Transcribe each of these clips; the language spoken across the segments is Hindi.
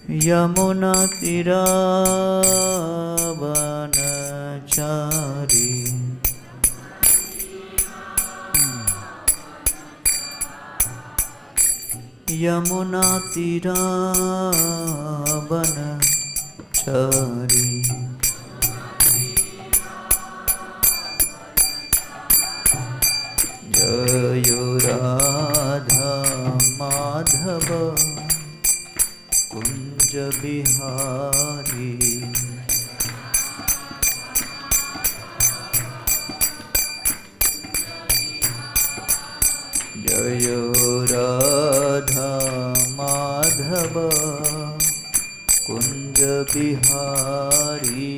यमुनातीरावनचारी यमुनातीरावनचारी जय राधा माधव कुंज बिहारी जय राधा माधव कुंज बिहारी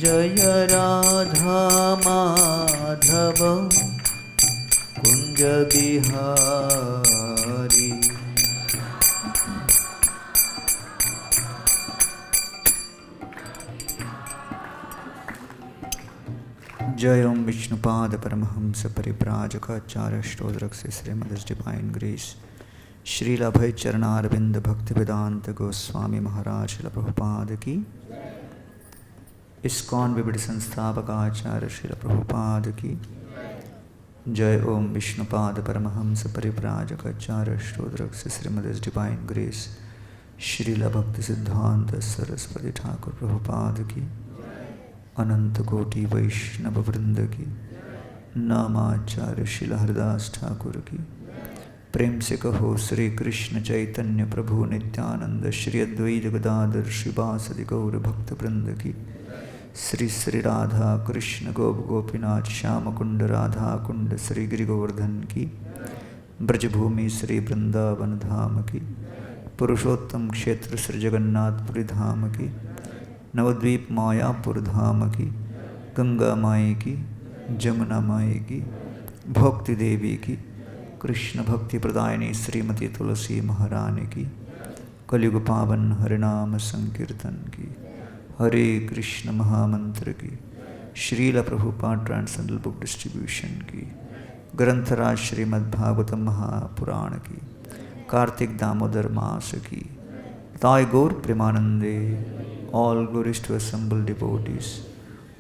जय राधा माधव कुंज बिहारी जय ओम विष्णुपाद परमहंस परिव्राजकाचार्य स्तोत्रक से श्रीमद् डिवाइन ग्रेस श्रील अभय चरणारविंद भक्ति वेदांत गोस्वामी महाराज श्रील प्रभुपाद की इस्कॉन विविध संस्थापक आचार्य श्रील प्रभुपाद की जय ओम विष्णुपाद परमहंस परिव्राजकाचार्य स्तोत्रक से श्रीमद् डिवाइन ग्रेस श्रील भक्ति सिद्धांत सरस्वती ठाकुर प्रभुपाद की अनंत कोटि वैष्णव वृंद की नामाचार्य श्रील हरिदास ठाकुर की प्रेम से कहो श्री कृष्ण चैतन्य प्रभु नित्यानंद श्री अद्वैत गदाधर श्रीवासदि गौर भक्त वृंद की श्री श्री राधा कृष्ण गोप गोपीनाथ श्याम कुंड राधा कुंड श्री गिरि गोवर्धन की ब्रजभूमि श्री वृंदावन धाम की पुरुषोत्तम क्षेत्र श्री जगन्नाथपुरी धाम की नवद्वीप मायापुर धाम की गंगा माई की जमुना माई की भक्ति देवी की कृष्ण भक्ति प्रदायिनी श्रीमती तुलसी महारानी की कलयुग पावन हरिनाम संकीर्तन की हरे कृष्ण महामंत्र की Srila Prabhupada transcendental book distribution की ग्रंथराज श्रीमद्भागवतम महापुराण की कार्तिक दामोदर मास की ताय गौर प्रेमानंदे all glories to assembled devotees,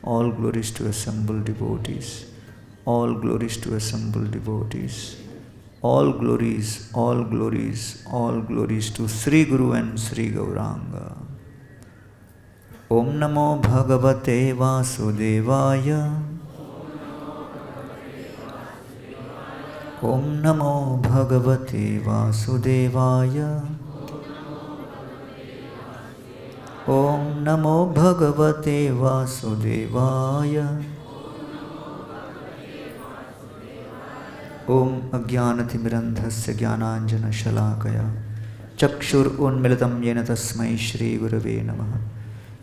all glories to assembled devotees, all glories to assembled devotees, all glories, all glories, all glories to Sri Guru and Sri Gauranga. Om Namo Bhagavate Vasudevaya. Om Namo Bhagavate Vasudevaya. Om Namo Bhagavate Vasudevaya. Om Ajnanatimmirandhasya Jnananjana Shalakaya Chakshur Unmilitam Yena Tasmai Shri Gurave Namaha.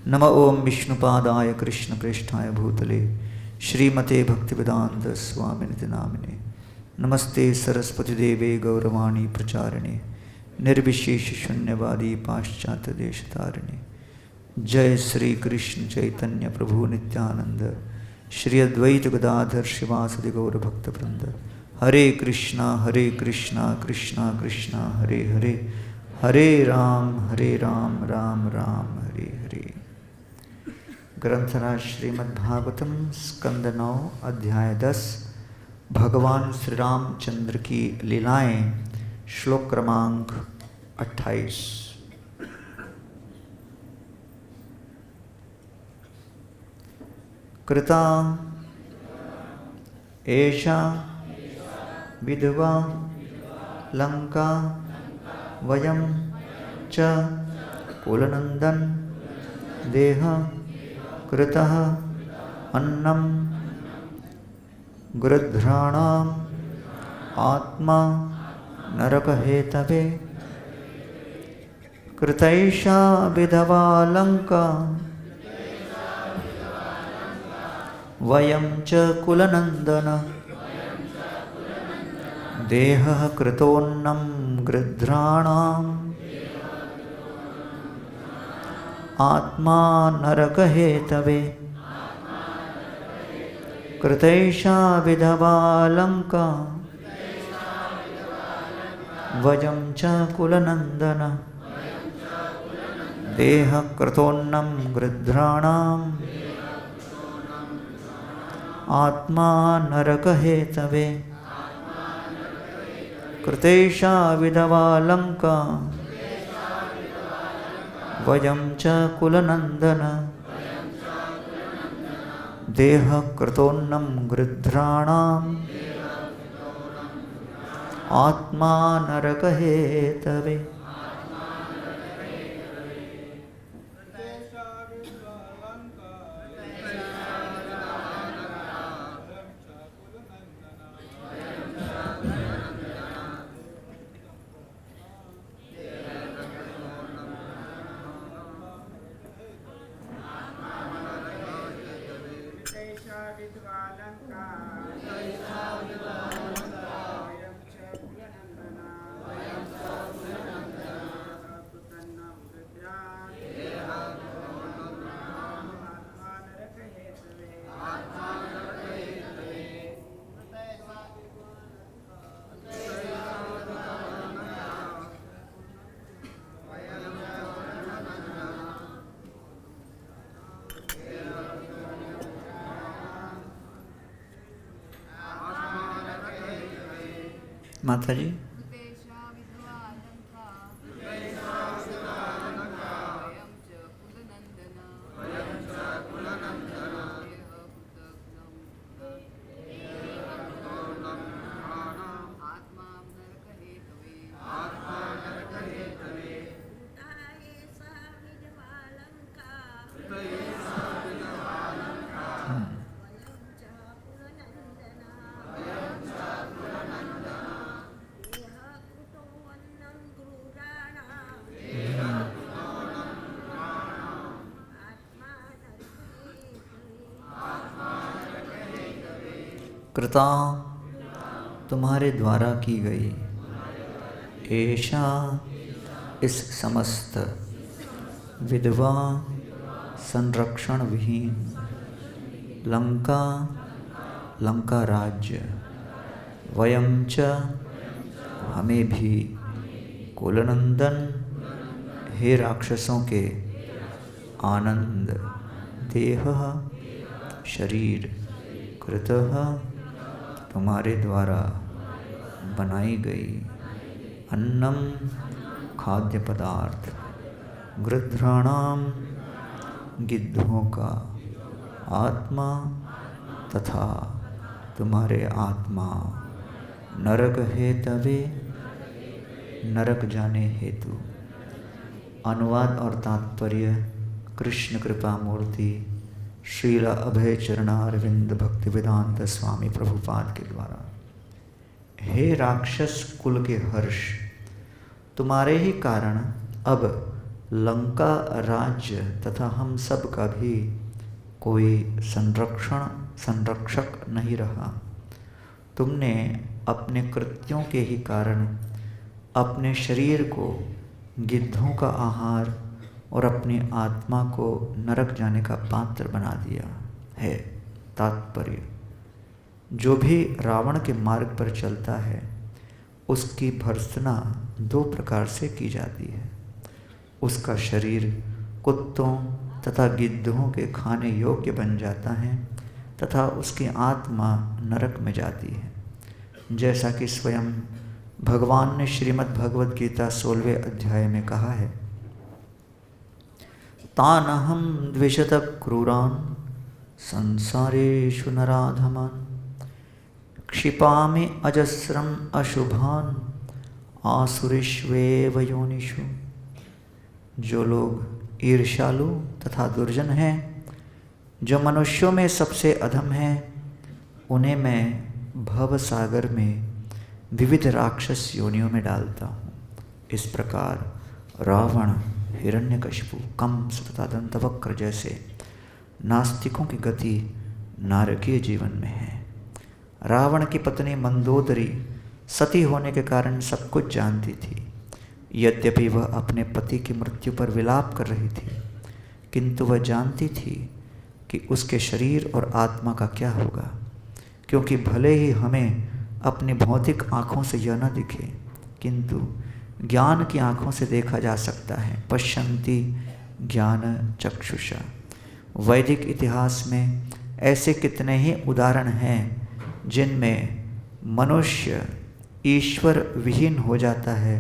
Nama Om Vishnupadaya Krishna Presthaya Bhutale Shrimate Bhaktivedanta Swaminiti Namine Namaste Saraswati Deve Gauravani Pracharine Nirvishesh Shunyavadi Paschatya Deshatarine. जय श्री कृष्ण चैतन्य प्रभु नित्यानंद श्री अद्वैत गदाधर शिवासदि गौर भक्त वृंद हरे कृष्णा कृष्णा कृष्णा हरे हरे हरे राम राम राम हरे हरे। ग्रंथराज श्रीमद्भागवतम स्कंद 9 अध्याय 10 भगवान श्री रामचंद्र की लीलाएं श्लोक क्रमांक 28। कृता एषा विधवा लंका वयं च कुलनंदन देह कृतः अन्नम गृध्राणाम आत्मा नरकहेतवे। कृतैषा विधवा लंका वयं च कुलनंदन देह कृतोन्नम गृध्राणाम आत्मा नरकहेतवे। कृतैषा विधवालङ्का वजं च कुलनन्दन देहकृतोन्नं गृध्राणाम् आत्मा नरकहेतवे कृतैषा विधवालङ्का वयं च कुलनन्दन देहकृतोन्नं गृध्राणाम् आत्मा नरकहेतवे। माता जी कृता तुम्हारे द्वारा की गई ऐशा इस समस्त विधवा संरक्षण विहीन लंका राज्य वयं च हमें भी कुलनंदन हे राक्षसों के आनंद देह शरीर कृतः तुम्हारे द्वारा बनाई गई अन्नम खाद्य पदार्थ गृध्राणाम गिद्धों का आत्मा तथा तुम्हारे आत्मा नरक हेतवे नरक जाने हेतु। अनुवाद और तात्पर्य कृष्ण कृपा मूर्ति श्रील अभय चरणारविंद भक्ति वेदांत स्वामी प्रभुपाद के द्वारा। हे राक्षस कुल के हर्ष, तुम्हारे ही कारण अब लंका राज्य तथा हम सब का भी कोई संरक्षक नहीं रहा। तुमने अपने कृत्यों के ही कारण अपने शरीर को गिद्धों का आहार और अपनी आत्मा को नरक जाने का पात्र बना दिया है। तात्पर्य, जो भी रावण के मार्ग पर चलता है उसकी भर्त्सना दो प्रकार से की जाती है। उसका शरीर कुत्तों तथा गिद्धों के खाने योग्य बन जाता है तथा उसकी आत्मा नरक में जाती है, जैसा कि स्वयं भगवान ने श्रीमद् भगवद गीता 16वें अध्याय में कहा है, तानहं द्विषत क्रूरान् संसारेषु नराधमान् क्षिपामि अजस्रम् अशुभान् आसुरीष्वेव योनिषु। जो लोग ईर्ष्यालु तथा दुर्जन हैं, जो मनुष्यों में सबसे अधम हैं, उन्हें मैं भव सागर में विविध राक्षस योनियों में डालता हूँ। इस प्रकार रावण, हिरण्यकशिपु, कंस तथा दंतवक्र जैसे नास्तिकों की गति नारकीय जीवन में है। रावण की पत्नी मंदोदरी सती होने के कारण सब कुछ जानती थी। यद्यपि वह अपने पति की मृत्यु पर विलाप कर रही थी, किंतु वह जानती थी कि उसके शरीर और आत्मा का क्या होगा। क्योंकि भले ही हमें अपनी भौतिक आँखों से यह न दिखे, किंतु ज्ञान की आँखों से देखा जा सकता है। पश्यन्ति ज्ञान चक्षुषा। वैदिक इतिहास में ऐसे कितने ही उदाहरण हैं जिनमें मनुष्य ईश्वर विहीन हो जाता है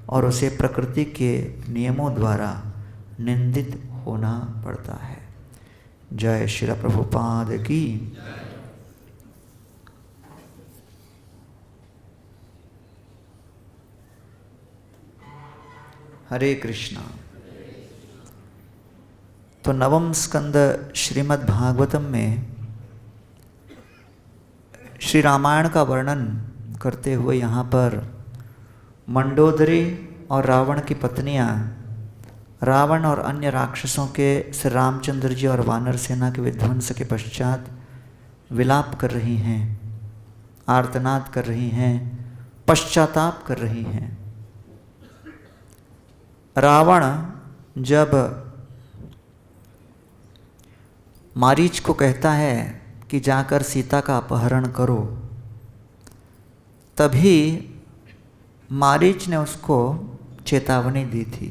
और उसे प्रकृति के नियमों द्वारा निंदित होना पड़ता है। जय श्री प्रभुपाद की। हरे कृष्णा। तो नवम स्कंद श्रीमद् भागवतम में श्री रामायण का वर्णन करते हुए यहाँ पर मंडोदरी और रावण की पत्नियाँ रावण और अन्य राक्षसों के श्री रामचंद्र जी और वानर सेना के विध्वंस के पश्चात विलाप कर रही हैं, आर्तनाद कर रही हैं, पश्चाताप कर रही हैं। रावण जब मारीच को कहता है कि जाकर सीता का अपहरण करो, तभी मारीच ने उसको चेतावनी दी थी,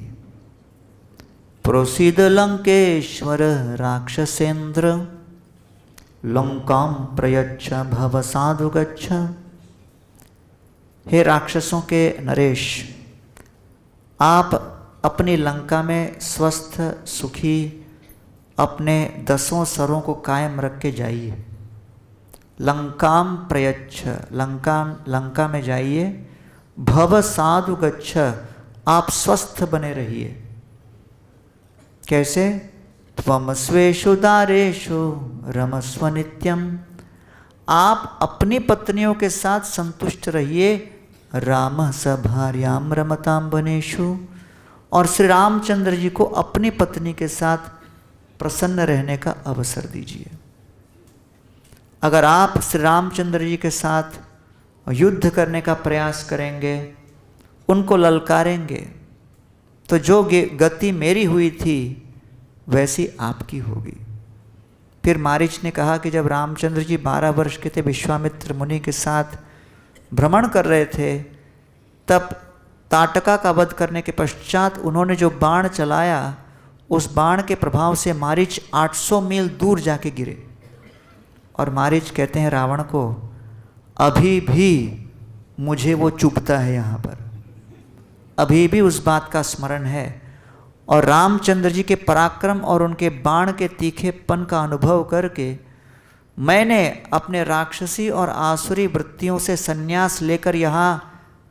प्रोसीद लंकेश्वर राक्षसेन्द्र लंकाम प्रयच्छ भव साधु गच्छ। हे राक्षसों के नरेश, आप अपनी लंका में स्वस्थ सुखी अपने 10 सरों को कायम रख के जाइए। लंकाम प्रयच्छ, लंका में जाइए। भव साधु गच्छ, आप स्वस्थ बने रहिए। कैसे? त्वम स्वेषु दारेषु रमस्व नित्यम, आप अपनी पत्नियों के साथ संतुष्ट रहिए। राम स भार्याम रमताम वनेषु, और श्री रामचंद्र जी को अपनी पत्नी के साथ प्रसन्न रहने का अवसर दीजिए। अगर आप श्री रामचंद्र जी के साथ युद्ध करने का प्रयास करेंगे, उनको ललकारेंगे, तो जो गति मेरी हुई थी वैसी आपकी होगी। फिर मारीच ने कहा कि जब रामचंद्र जी 12 वर्ष के थे, विश्वामित्र मुनि के साथ भ्रमण कर रहे थे, तब ताटका का वध करने के पश्चात उन्होंने जो बाण चलाया, उस बाण के प्रभाव से मारीच 800 मील दूर जाके गिरे। और मारीच कहते हैं रावण को, अभी भी मुझे वो चुभता है, यहाँ पर अभी भी उस बात का स्मरण है। और रामचंद्र जी के पराक्रम और उनके बाण के तीखेपन का अनुभव करके मैंने अपने राक्षसी और आसुरी वृत्तियों से संन्यास लेकर यहाँ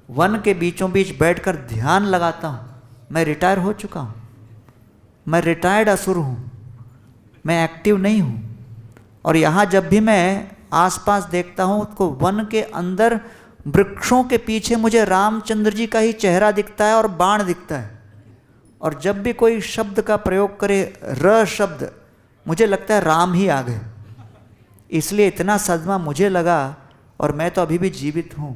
वन के बीचों बीच बैठकर ध्यान लगाता हूँ। मैं रिटायर हो चुका हूँ, मैं रिटायर्ड असुर हूँ, मैं एक्टिव नहीं हूँ। और यहाँ जब भी मैं आसपास देखता हूँ तो वन के अंदर वृक्षों के पीछे मुझे रामचंद्र जी का ही चेहरा दिखता है और बाण दिखता है। और जब भी कोई शब्द का प्रयोग करे, र शब्द, मुझे लगता है राम ही आ गए। इसलिए इतना सदमा मुझे लगा, और मैं तो अभी भी जीवित हूँ।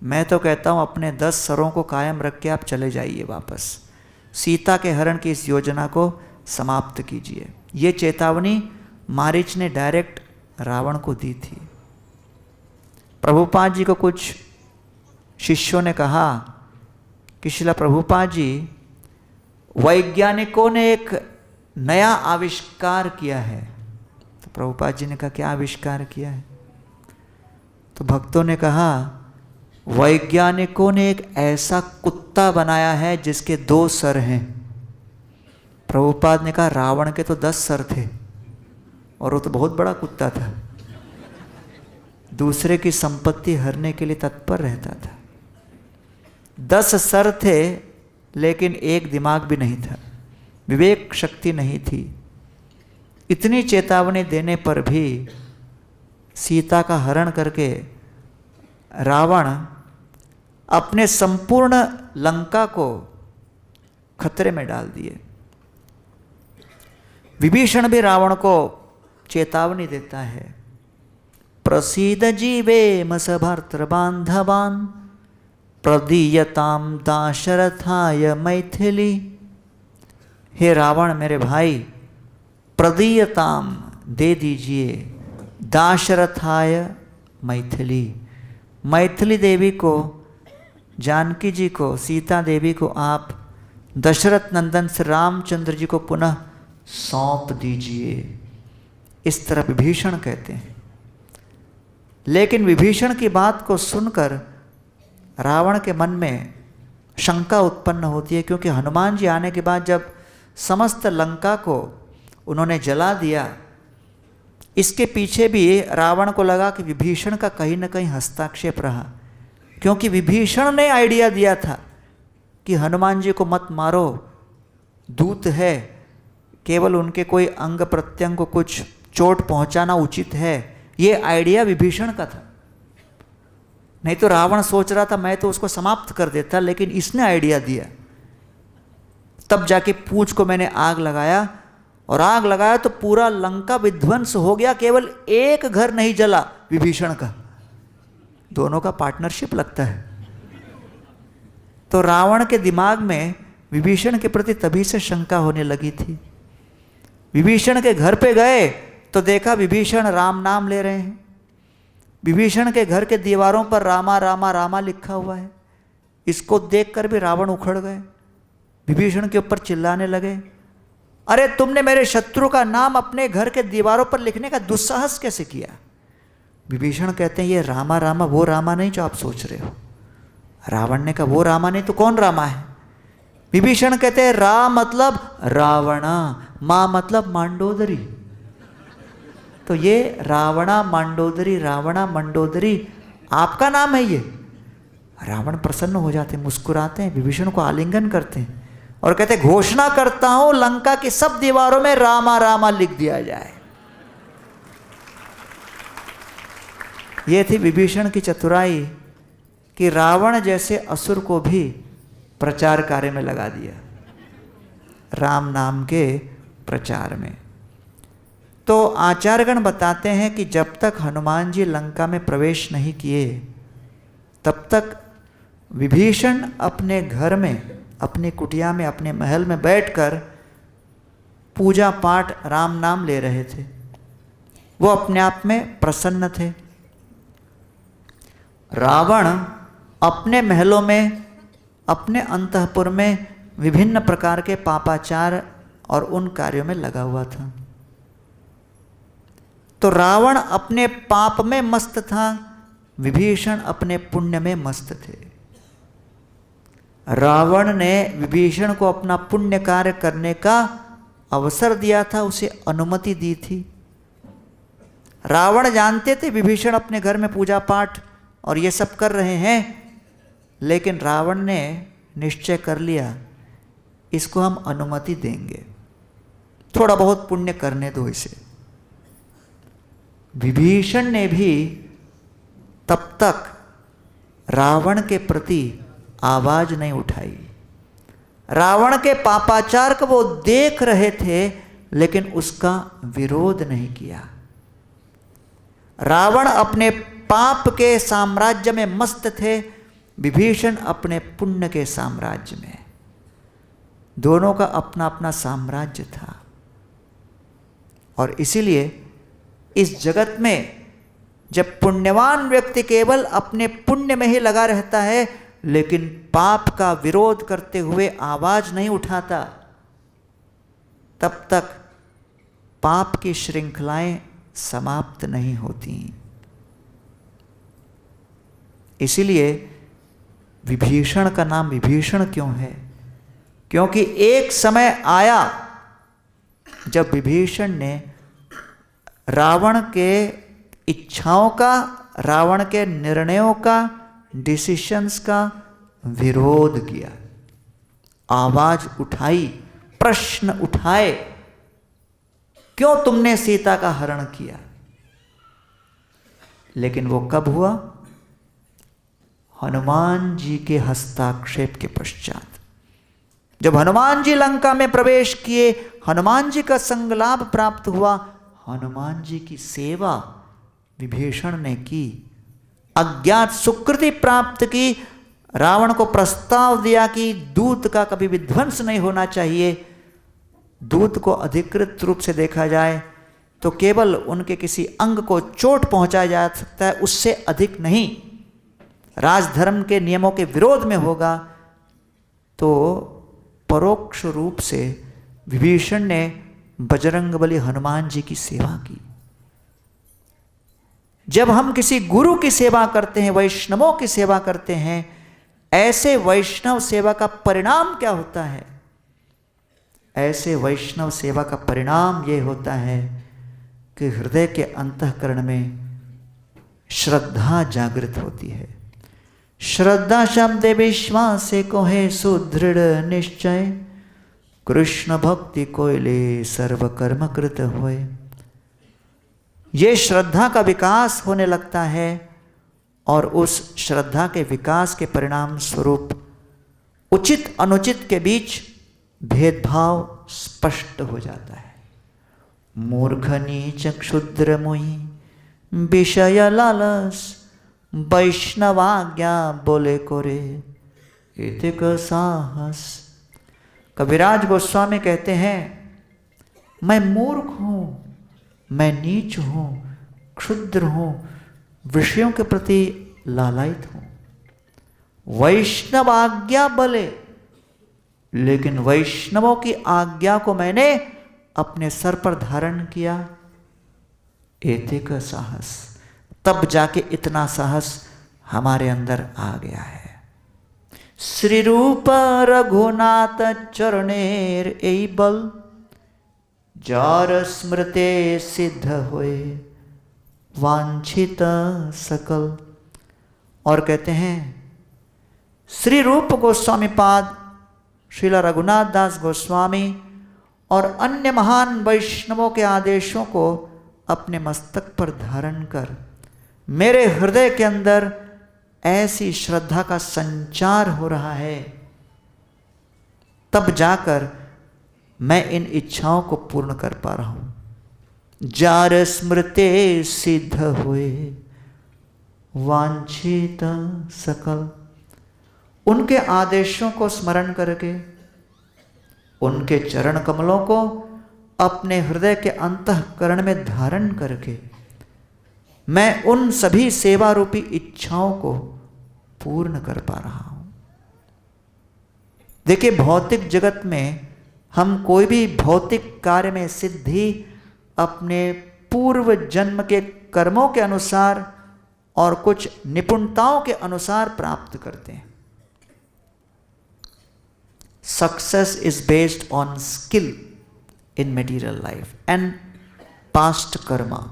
मैं तो कहता हूँ अपने 10 सरों को कायम रख के आप चले जाइए वापस, सीता के हरण की इस योजना को समाप्त कीजिए। ये चेतावनी मारीच ने डायरेक्ट रावण को दी थी। प्रभुपाद जी को कुछ शिष्यों ने कहा कि शिला प्रभुपाद जी, वैज्ञानिकों ने एक नया आविष्कार किया है। तो प्रभुपाद जी ने कहा, क्या आविष्कार किया है? तो भक्तों ने कहा, वैज्ञानिकों ने एक ऐसा कुत्ता बनाया है जिसके 2 सर हैं। प्रभुपाद ने कहा, रावण के तो 10 सर थे और वो तो बहुत बड़ा कुत्ता था, दूसरे की संपत्ति हरने के लिए तत्पर रहता था। 10 सर थे लेकिन एक दिमाग भी नहीं था, विवेक शक्ति नहीं थी। इतनी चेतावनी देने पर भी सीता का हरण करके रावण अपने संपूर्ण लंका को खतरे में डाल दिए। विभीषण भी रावण को चेतावनी देता है, प्रसीद जीवेम स भर्तृबान्धवान् प्रदीयताम दाशरथाय मैथिली। हे रावण मेरे भाई, प्रदीयताम दे दीजिए, दाशरथाय मैथिली। मैथिली देवी को, जानकी जी को, सीता देवी को आप दशरथ नंदन श्री रामचंद्र जी को पुनः सौंप दीजिए, इस तरह विभीषण कहते हैं। लेकिन विभीषण की बात को सुनकर रावण के मन में शंका उत्पन्न होती है, क्योंकि हनुमान जी आने के बाद जब समस्त लंका को उन्होंने जला दिया, इसके पीछे भी रावण को लगा कि विभीषण का कहीं न कहीं हस्तक्षेप रहा, क्योंकि विभीषण ने आइडिया दिया था कि हनुमान जी को मत मारो, दूत है, केवल उनके कोई अंग प्रत्यंग को कुछ चोट पहुंचाना उचित है। ये आइडिया विभीषण का था। नहीं तो रावण सोच रहा था मैं तो उसको समाप्त कर देता, लेकिन इसने आइडिया दिया। तब जाके पूंछ को मैंने आग लगाया, और आग लगाया तो पूरा लंका विध्वंस हो गया, केवल एक घर नहीं जला विभीषण का। दोनों का पार्टनरशिप लगता है। तो रावण के दिमाग में विभीषण के प्रति तभी से शंका होने लगी थी। विभीषण के घर पे गए तो देखा विभीषण राम नाम ले रहे हैं। विभीषण के घर के दीवारों पर रामा रामा रामा लिखा हुआ है। इसको देखकर भी रावण उखड़ गए, विभीषण के ऊपर चिल्लाने लगे, अरे तुमने मेरे शत्रु का नाम अपने घर के दीवारों पर लिखने का दुस्साहस कैसे किया? विभीषण कहते हैं ये रामा रामा वो रामा नहीं जो आप सोच रहे हो। रावण ने कहा वो रामा नहीं तो कौन रामा है? विभीषण कहते हैं रा मतलब रावणा, मां मतलब मांडोदरी। तो ये रावणा मांडोदरी, रावणा मंडोदरी आपका नाम है ये? रावण प्रसन्न हो जाते, मुस्कुराते हैं, विभीषण को आलिंगन करते हैं और कहते घोषणा करता हूं लंका की सब दीवारों में रामा रामा लिख दिया जाए। ये थी विभीषण की चतुराई कि रावण जैसे असुर को भी प्रचार कार्य में लगा दिया, राम नाम के प्रचार में। तो आचार्यगण बताते हैं कि जब तक हनुमान जी लंका में प्रवेश नहीं किए तब तक विभीषण अपने घर में, अपनी कुटिया में, अपने महल में बैठकर पूजा पाठ राम नाम ले रहे थे। वो अपने आप में प्रसन्न थे। रावण अपने महलों में, अपने अंतःपुर में विभिन्न प्रकार के पापाचार और उन कार्यों में लगा हुआ था। तो रावण अपने पाप में मस्त था, विभीषण अपने पुण्य में मस्त थे। रावण ने विभीषण को अपना पुण्य कार्य करने का अवसर दिया था, उसे अनुमति दी थी। रावण जानते थे विभीषण अपने घर में पूजा पाठ और ये सब कर रहे हैं, लेकिन रावण ने निश्चय कर लिया इसको हम अनुमति देंगे, थोड़ा बहुत पुण्य करने दो इसे। विभीषण ने भी तब तक रावण के प्रति आवाज नहीं उठाई। रावण के पापाचार को वो देख रहे थे लेकिन उसका विरोध नहीं किया। रावण अपने पाप के साम्राज्य में मस्त थे, विभीषण अपने पुण्य के साम्राज्य में। दोनों का अपना अपना साम्राज्य था। और इसीलिए इस जगत में जब पुण्यवान व्यक्ति केवल अपने पुण्य में ही लगा रहता है लेकिन पाप का विरोध करते हुए आवाज नहीं उठाता, तब तक पाप की श्रृंखलाएं समाप्त नहीं होती। इसीलिए विभीषण का नाम विभीषण क्यों है? क्योंकि एक समय आया जब विभीषण ने रावण के इच्छाओं का, रावण के निर्णयों का, डिसीशंस का विरोध किया, आवाज उठाई, प्रश्न उठाए, क्यों तुमने सीता का हरण किया? लेकिन वो कब हुआ? हनुमान जी के हस्ताक्षेप के पश्चात। जब हनुमान जी लंका में प्रवेश किए, हनुमान जी का संगलाभ प्राप्त हुआ, हनुमान जी की सेवा विभीषण ने की, अज्ञात सुकृति प्राप्त की, रावण को प्रस्ताव दिया कि दूत का कभी विध्वंस नहीं होना चाहिए, दूत को अधिकृत रूप से देखा जाए तो केवल उनके किसी अंग को चोट पहुंचाया जा सकता है, उससे अधिक नहीं। राजधर्म के नियमों के विरोध में होगा तो परोक्ष रूप से विभीषण ने बजरंगबली हनुमान जी की सेवा की। जब हम किसी गुरु की सेवा करते हैं, वैष्णवों की सेवा करते हैं, ऐसे वैष्णव सेवा का परिणाम क्या होता है? ऐसे वैष्णव सेवा का परिणाम यह होता है कि हृदय के अंतःकरण में श्रद्धा जागृत होती है। श्रद्धा शब्द विश्वास से कोहे सुदृढ़ निश्चय, कृष्ण भक्ति कोयले सर्व कर्म कृत होए। ये श्रद्धा का विकास होने लगता है और उस श्रद्धा के विकास के परिणाम स्वरूप उचित अनुचित के बीच भेदभाव स्पष्ट हो जाता है। मूर्ख नीच क्षुद्र मुहि विषय लालस, वैष्णवाज्ञा बोले कोरे इतिक साहस। कविराज गोस्वामी कहते हैं, मैं मूर्ख हूँ, मैं नीच हूँ, क्षुद्र हूँ, विषयों के प्रति लालायित हूँ। वैष्णव आज्ञा बले, लेकिन वैष्णवों की आज्ञा को मैंने अपने सर पर धारण किया। एतिक साहस, तब जाके इतना साहस हमारे अंदर आ गया है। श्री रूप रघुनाथ चरणेर एई बल, जार स्मृते सिद्ध होए वांछित सकल। और कहते हैं श्री रूप गोस्वामी पाद, श्रीला रघुनाथ दास गोस्वामी और अन्य महान वैष्णवों के आदेशों को अपने मस्तक पर धारण कर मेरे हृदय के अंदर ऐसी श्रद्धा का संचार हो रहा है, तब जाकर मैं इन इच्छाओं को पूर्ण कर पा रहा हूं। जार स्मृते सिद्ध हुए वांछित सकल, उनके आदेशों को स्मरण करके, उनके चरण कमलों को अपने हृदय के अंतःकरण में धारण करके मैं उन सभी सेवा रूपी इच्छाओं को पूर्ण कर पा रहा हूं। देखिए, भौतिक जगत में हम कोई भी भौतिक कार्य में सिद्धि अपने पूर्व जन्म के कर्मों के अनुसार और कुछ निपुणताओं के अनुसार प्राप्त करते हैं। Success is based on skill in material life and past Karma.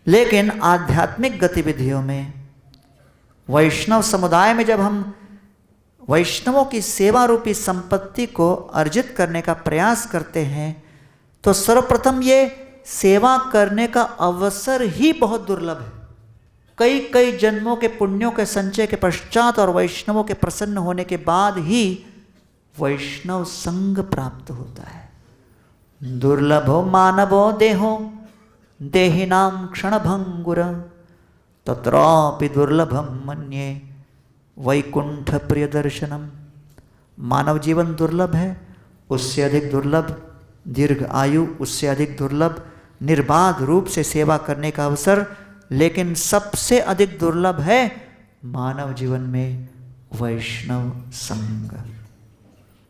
लेकिन आध्यात्मिक गतिविधियों में, वैष्णव समुदाय में जब हम वैष्णवों की सेवा रूपी संपत्ति को अर्जित करने का प्रयास करते हैं, तो सर्वप्रथम ये सेवा करने का अवसर ही बहुत दुर्लभ है। कई कई जन्मों के पुण्यों के संचय के पश्चात और वैष्णवों के प्रसन्न होने के बाद ही वैष्णव संग प्राप्त होता है। दुर्लभो मानवो देहो देहिनाम क्षणभंगुर, तत्रापि दुर्लभम मन्ये वैकुंठ प्रिय दर्शनम। मानव जीवन दुर्लभ है, उससे अधिक दुर्लभ दीर्घ आयु, उससे अधिक दुर्लभ निर्बाध रूप से सेवा करने का अवसर, लेकिन सबसे अधिक दुर्लभ है मानव जीवन में वैष्णव संग।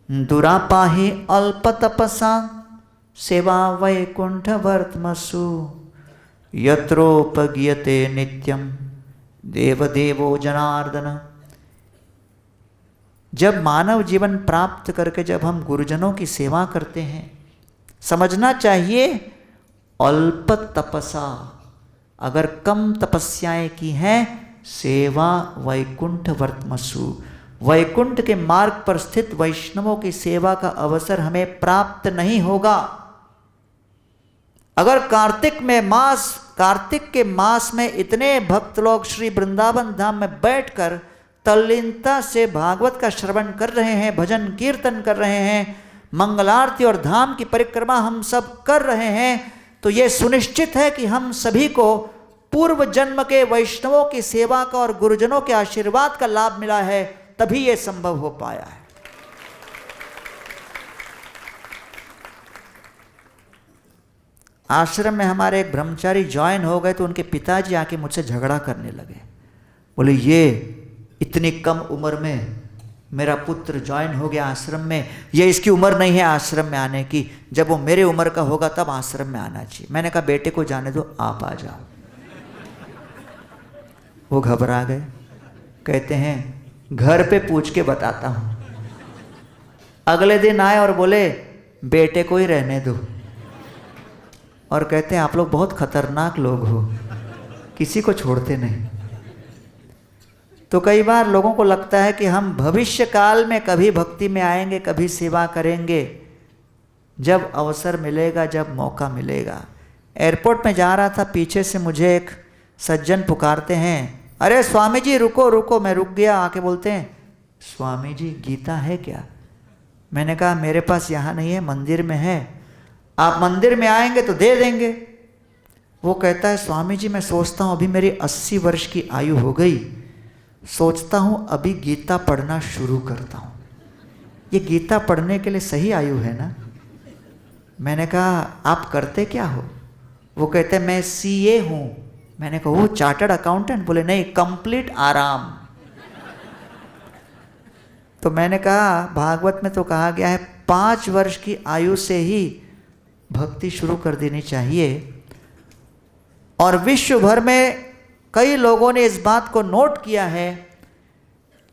दुरापाहि अल्प तपसा सेवा वैकुंठ वर्तमसु, यत्रोपगीयते नित्यम देवदेवो जनार्दन। जब मानव जीवन प्राप्त करके जब हम गुरुजनों की सेवा करते हैं, समझना चाहिए अल्प तपसा, अगर कम तपस्याएं की हैं, सेवा वैकुंठ वर्तमसु, वैकुंठ के मार्ग पर स्थित वैष्णवों की सेवा का अवसर हमें प्राप्त नहीं होगा। अगर कार्तिक के मास में इतने भक्त लोग श्री वृंदावन धाम में बैठकर तल्लीनता से भागवत का श्रवण कर रहे हैं, भजन कीर्तन कर रहे हैं, मंगलारती और धाम की परिक्रमा हम सब कर रहे हैं, तो ये सुनिश्चित है कि हम सभी को पूर्व जन्म के वैष्णवों की सेवा का और गुरुजनों के आशीर्वाद का लाभ मिला है, तभी ये संभव हो पाया है। आश्रम में हमारे एक ब्रह्मचारी ज्वाइन हो गए तो उनके पिताजी आके मुझसे झगड़ा करने लगे। बोले ये इतनी कम उम्र में मेरा पुत्र ज्वाइन हो गया आश्रम में, ये इसकी उम्र नहीं है आश्रम में आने की, जब वो मेरे उम्र का होगा तब आश्रम में आना चाहिए। मैंने कहा बेटे को जाने दो, आप आ जाओ। वो घबरा गए, कहते हैं घर पे पूछ के बताता हूँ। अगले दिन आए और बोले बेटे को ही रहने दो, और कहते हैं आप लोग बहुत खतरनाक लोग हो, किसी को छोड़ते नहीं। तो कई बार लोगों को लगता है कि हम भविष्य काल में कभी भक्ति में आएंगे, कभी सेवा करेंगे, जब अवसर मिलेगा, जब मौका मिलेगा। एयरपोर्ट में जा रहा था, पीछे से मुझे एक सज्जन पुकारते हैं, अरे स्वामी जी रुको रुको। मैं रुक गया, आके बोलते हैं स्वामी जी गीता है क्या? मैंने कहा मेरे पास यहाँ नहीं है, मंदिर में है, आप मंदिर में आएंगे तो दे देंगे। वो कहता है स्वामी जी मैं सोचता हूँ अभी मेरी 80 वर्ष की आयु हो गई, सोचता हूँ अभी गीता पढ़ना शुरू करता हूँ। ये गीता पढ़ने के लिए सही आयु है ना? मैंने कहा आप करते क्या हो? वो कहते हैं मैं CA हूँ। मैंने कहा वो चार्टर्ड अकाउंटेंट? बोले नहीं, कंप्लीट आराम। तो मैंने कहा भागवत में तो कहा गया है 5 वर्ष की आयु से ही भक्ति शुरू कर देनी चाहिए। और विश्व भर में कई लोगों ने इस बात को नोट किया है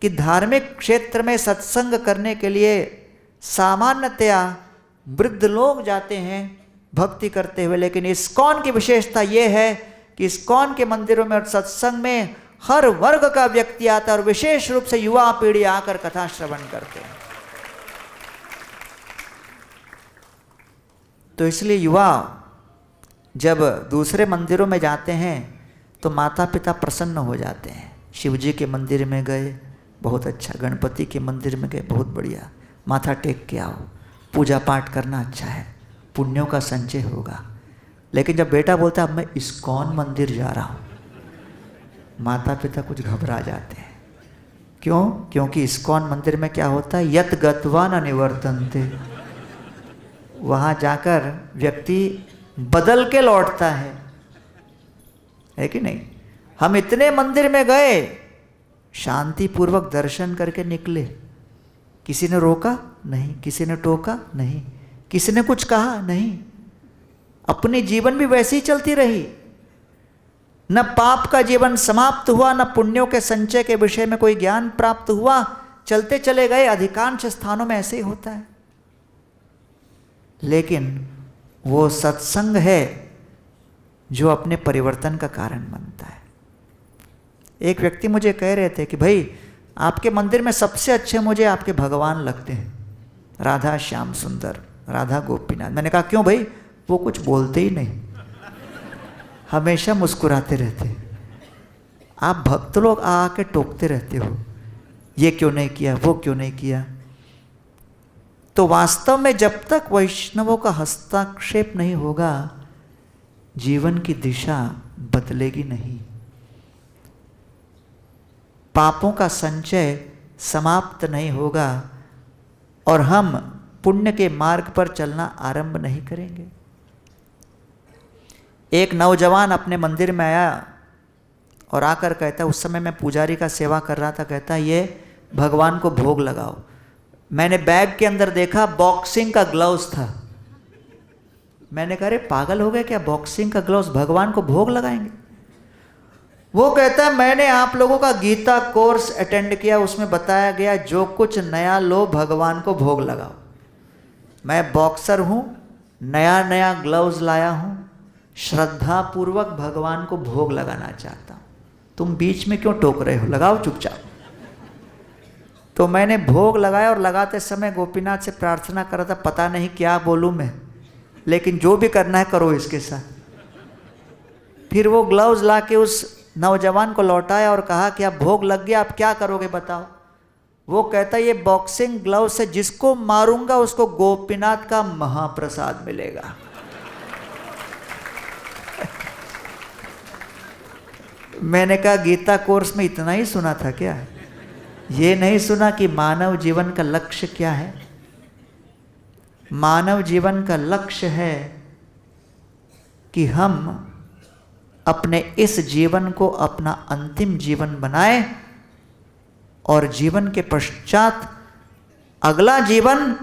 कि धार्मिक क्षेत्र में सत्संग करने के लिए सामान्यतया वृद्ध लोग जाते हैं भक्ति करते हुए, लेकिन इस्कॉन की विशेषता ये है कि इस्कॉन के मंदिरों में और सत्संग में हर वर्ग का व्यक्ति आता है, और विशेष रूप से युवा पीढ़ी आकर कथा श्रवण करते हैं। तो इसलिए युवा जब दूसरे मंदिरों में जाते हैं तो माता पिता प्रसन्न हो जाते हैं। शिव जी के मंदिर में गए, बहुत अच्छा, गणपति के मंदिर में गए, बहुत बढ़िया, माथा टेक के आओ, पूजा पाठ करना अच्छा है, पुण्यों का संचय होगा। लेकिन जब बेटा बोलता है अब मैं इस्कॉन मंदिर जा रहा हूँ, माता पिता कुछ घबरा जाते हैं। क्यों? क्योंकि इस्कॉन मंदिर में क्या होता है, यत गत्वा न निवर्तन्ते, वहाँ जाकर व्यक्ति बदल के लौटता है कि नहीं? हम इतने मंदिर में गए, शांतिपूर्वक दर्शन करके निकले, किसी ने रोका नहीं, किसी ने टोका नहीं, किसी ने कुछ कहा नहीं, अपनी जीवन भी वैसी ही चलती रही। न पाप का जीवन समाप्त हुआ, न पुण्यों के संचय के विषय में कोई ज्ञान प्राप्त हुआ, चलते चले गए। अधिकांश स्थानों में ऐसे ही होता है। लेकिन वो सत्संग है जो अपने परिवर्तन का कारण बनता है। एक व्यक्ति मुझे कह रहे थे कि भाई आपके मंदिर में सबसे अच्छे मुझे आपके भगवान लगते हैं, राधा श्याम सुंदर, राधा गोपीनाथ। मैंने कहा क्यों भाई? वो कुछ बोलते ही नहीं, हमेशा मुस्कुराते रहते। आप भक्त लोग आके टोकते रहते हो, ये क्यों नहीं किया, वो क्यों नहीं किया। तो वास्तव में जब तक वैष्णवों का हस्तक्षेप नहीं होगा, जीवन की दिशा बदलेगी नहीं, पापों का संचय समाप्त नहीं होगा, और हम पुण्य के मार्ग पर चलना आरंभ नहीं करेंगे। एक नौजवान अपने मंदिर में आया और आकर कहता, उस समय मैं पुजारी का सेवा कर रहा था, कहता ये भगवान को भोग लगाओ। मैंने बैग के अंदर देखा, बॉक्सिंग का ग्लव्स था। मैंने कहा अरे पागल हो गए क्या, बॉक्सिंग का ग्लव्स भगवान को भोग लगाएंगे? वो कहता है मैंने आप लोगों का गीता कोर्स अटेंड किया, उसमें बताया गया जो कुछ नया लो भगवान को भोग लगाओ। मैं बॉक्सर हूँ, नया नया ग्लव्स लाया हूँ, श्रद्धा पूर्वक भगवान को भोग लगाना चाहता हूँ, तुम बीच में क्यों टोक रहे हो, लगाओ चुपचाप। तो मैंने भोग लगाया और लगाते समय गोपीनाथ से प्रार्थना कर रहा था, पता नहीं क्या बोलूँ मैं, लेकिन जो भी करना है करो इसके साथ। फिर वो ग्लव्स ला के उस नौजवान को लौटाया और कहा कि अब भोग लग गया, आप क्या करोगे बताओ। वो कहता ये बॉक्सिंग ग्लव से जिसको मारूंगा उसको गोपीनाथ का महाप्रसाद मिलेगा। मैंने कहा गीता कोर्स में इतना ही सुना था क्या? ये नहीं सुना कि मानव जीवन का लक्ष्य क्या है? मानव जीवन का लक्ष्य है कि हम अपने इस जीवन को अपना अंतिम जीवन बनाए और जीवन के पश्चात अगला जीवन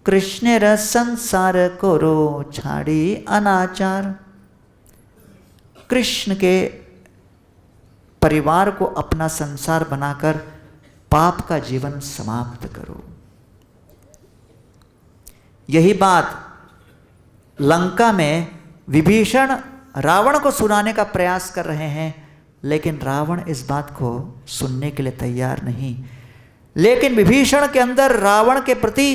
कृष्ण रस संसार करो छाड़ी अनाचार, कृष्ण के परिवार को अपना संसार बनाकर पाप का जीवन समाप्त करो। यही बात लंका में विभीषण रावण को सुनाने का प्रयास कर रहे हैं, लेकिन रावण इस बात को सुनने के लिए तैयार नहीं। लेकिन विभीषण के अंदर रावण के प्रति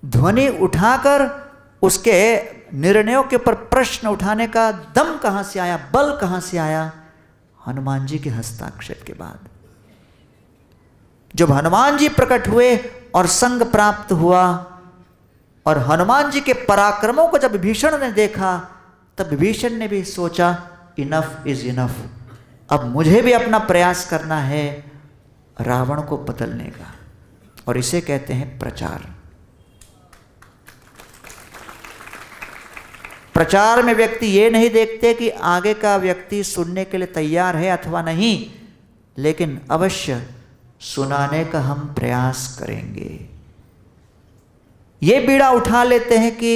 ध्वनि उठाकर उसके निर्णयों के ऊपर प्रश्न उठाने का दम कहां से आया, बल कहां से आया? हनुमान जी के हस्ताक्षर के बाद। जब हनुमान जी प्रकट हुए और संग प्राप्त हुआ और हनुमान जी के पराक्रमों को जब विभीषण ने देखा, तब विभीषण ने भी सोचा इनफ इज इनफ, अब मुझे भी अपना प्रयास करना है रावण को बदलने का। और इसे कहते हैं प्रचार। प्रचार में व्यक्ति ये नहीं देखते कि आगे का व्यक्ति सुनने के लिए तैयार है अथवा नहीं, लेकिन अवश्य सुनाने का हम प्रयास करेंगे। ये बीड़ा उठा लेते हैं कि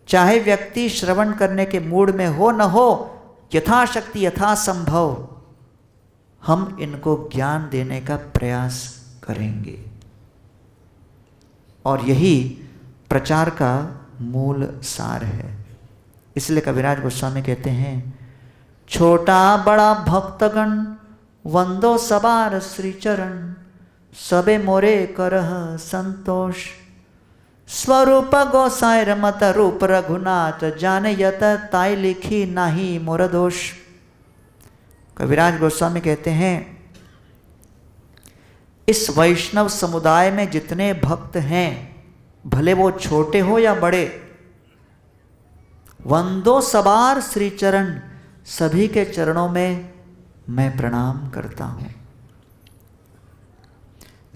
चाहे व्यक्ति श्रवण करने के मूड में हो न हो, यथाशक्ति यथासंभव हम इनको ज्ञान देने का प्रयास करेंगे। और यही प्रचार का मूल सार है। इसलिए कविराज गोस्वामी कहते हैं, छोटा बड़ा भक्तगण वंदो सबार श्री चरण, सबे मोरे करह संतोष, स्वरूप गोसाई रमत रूप रघुनाथ, जाने यत ताई लिखी नाही मोर दोष। कविराज गोस्वामी कहते हैं, इस वैष्णव समुदाय में जितने भक्त हैं, भले वो छोटे हो या बड़े, वंदो सबार श्री चरण, सभी के चरणों में मैं प्रणाम करता हूं।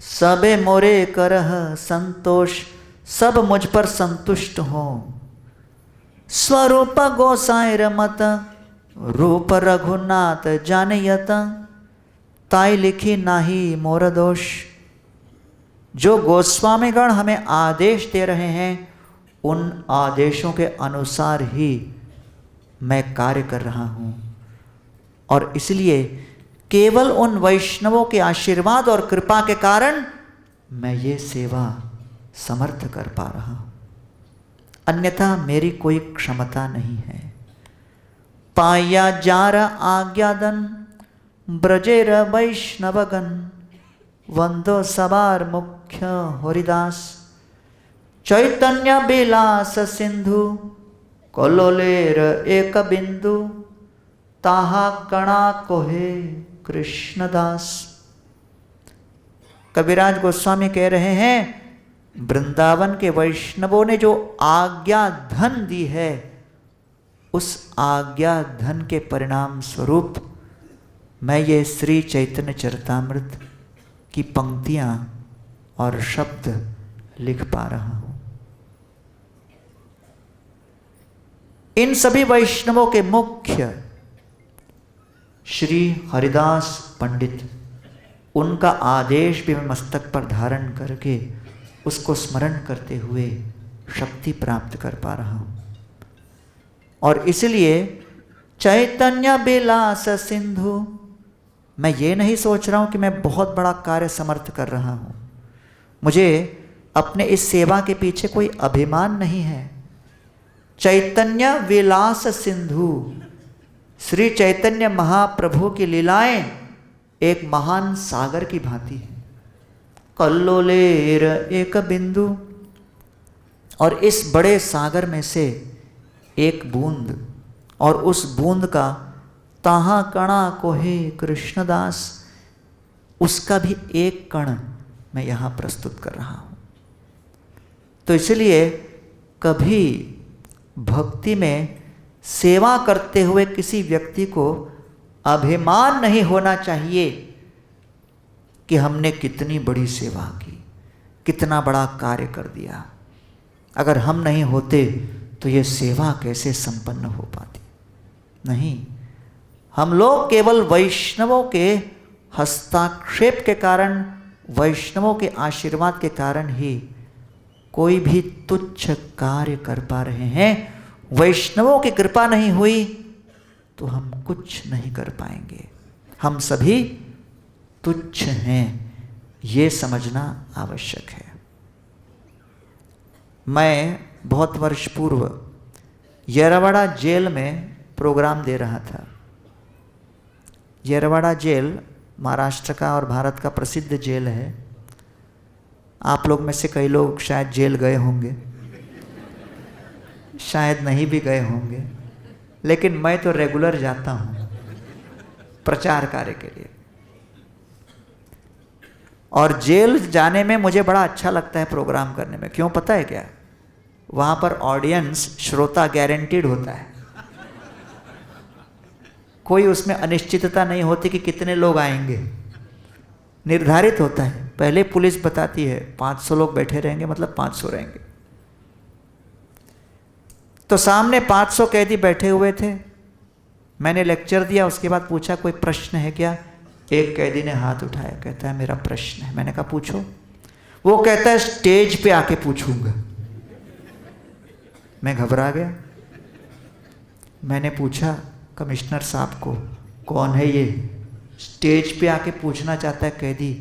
सबे मोरे करह संतोष, सब मुझ पर संतुष्ट हो। स्वरूप गोसाई रमत रूप रघुनाथ, जानयत ताई लिखी नाही मोर दोष। जो गोस्वामीगण हमें आदेश दे रहे हैं, उन आदेशों के अनुसार ही मैं कार्य कर रहा हूं। और इसलिए केवल उन वैष्णवों के आशीर्वाद और कृपा के कारण मैं ये सेवा समर्थ कर पा रहा हूं, अन्यथा मेरी कोई क्षमता नहीं है। पाया जार आज्ञादन ब्रजेर वैष्णवगण, वंदो सवार मुख्य हरिदास, चैतन्य विलास सिंधु, कलोलेर एक बिंदु, ताहा कणा कोहे कृष्णदास। कविराज गोस्वामी कह रहे हैं, वृंदावन के वैष्णवों ने जो आज्ञा धन दी है, उस आज्ञा धन के परिणाम स्वरूप मैं ये श्री चैतन्य चरितामृत की पंक्तियां और शब्द लिख पा रहा हूं। इन सभी वैष्णवों के मुख्य श्री हरिदास पंडित, उनका आदेश भी मैं मस्तक पर धारण करके उसको स्मरण करते हुए शक्ति प्राप्त कर पा रहा हूं। और इसलिए चैतन्य विलास सिंधु, मैं ये नहीं सोच रहा हूं कि मैं बहुत बड़ा कार्य समर्थ कर रहा हूं। मुझे अपने इस सेवा के पीछे कोई अभिमान नहीं है। चैतन्य विलास सिंधु, श्री चैतन्य महाप्रभु की लीलाएं एक महान सागर की भांति है। कल्लोलेर एक बिंदु, और इस बड़े सागर में से एक बूंद, और उस बूंद का ताहा कणा कोहे कृष्णदास, उसका भी एक कण मैं यहाँ प्रस्तुत कर रहा हूँ। तो इसलिए कभी भक्ति में सेवा करते हुए किसी व्यक्ति को अभिमान नहीं होना चाहिए कि हमने कितनी बड़ी सेवा की, कितना बड़ा कार्य कर दिया। अगर हम नहीं होते तो ये सेवा कैसे संपन्न हो नहीं, हम लोग केवल वैष्णवों के हस्ताक्षेप के कारण, वैष्णवों के आशीर्वाद के कारण ही कोई भी तुच्छ कार्य कर पा रहे हैं। वैष्णवों की कृपा नहीं हुई तो हम कुछ नहीं कर पाएंगे। हम सभी तुच्छ हैं, ये समझना आवश्यक है। मैं बहुत वर्ष पूर्व येरवाड़ा जेल में प्रोग्राम दे रहा था। येरवाड़ा जेल महाराष्ट्र का और भारत का प्रसिद्ध जेल है। आप लोग में से कई लोग शायद जेल गए होंगे, शायद नहीं भी गए होंगे, लेकिन मैं तो रेगुलर जाता हूँ प्रचार कार्य के लिए। और जेल जाने में मुझे बड़ा अच्छा लगता है प्रोग्राम करने में। क्यों पता है क्या? वहाँ पर ऑडियंस, श्रोता गारंटीड होता है। कोई उसमें अनिश्चितता नहीं होती कि कितने लोग आएंगे, निर्धारित होता है। पहले पुलिस बताती है 500 लोग बैठे रहेंगे, मतलब 500 रहेंगे। तो सामने 500 कैदी बैठे हुए थे। मैंने लेक्चर दिया, उसके बाद पूछा कोई प्रश्न है क्या? एक कैदी ने हाथ उठाया, कहता है मेरा प्रश्न है। मैंने कहा पूछो। वो कहता है स्टेज पे आके पूछूंगा। मैं घबरा गया। मैंने पूछा कमिश्नर साहब को, कौन है ये स्टेज पे आके पूछना चाहता है कैदी?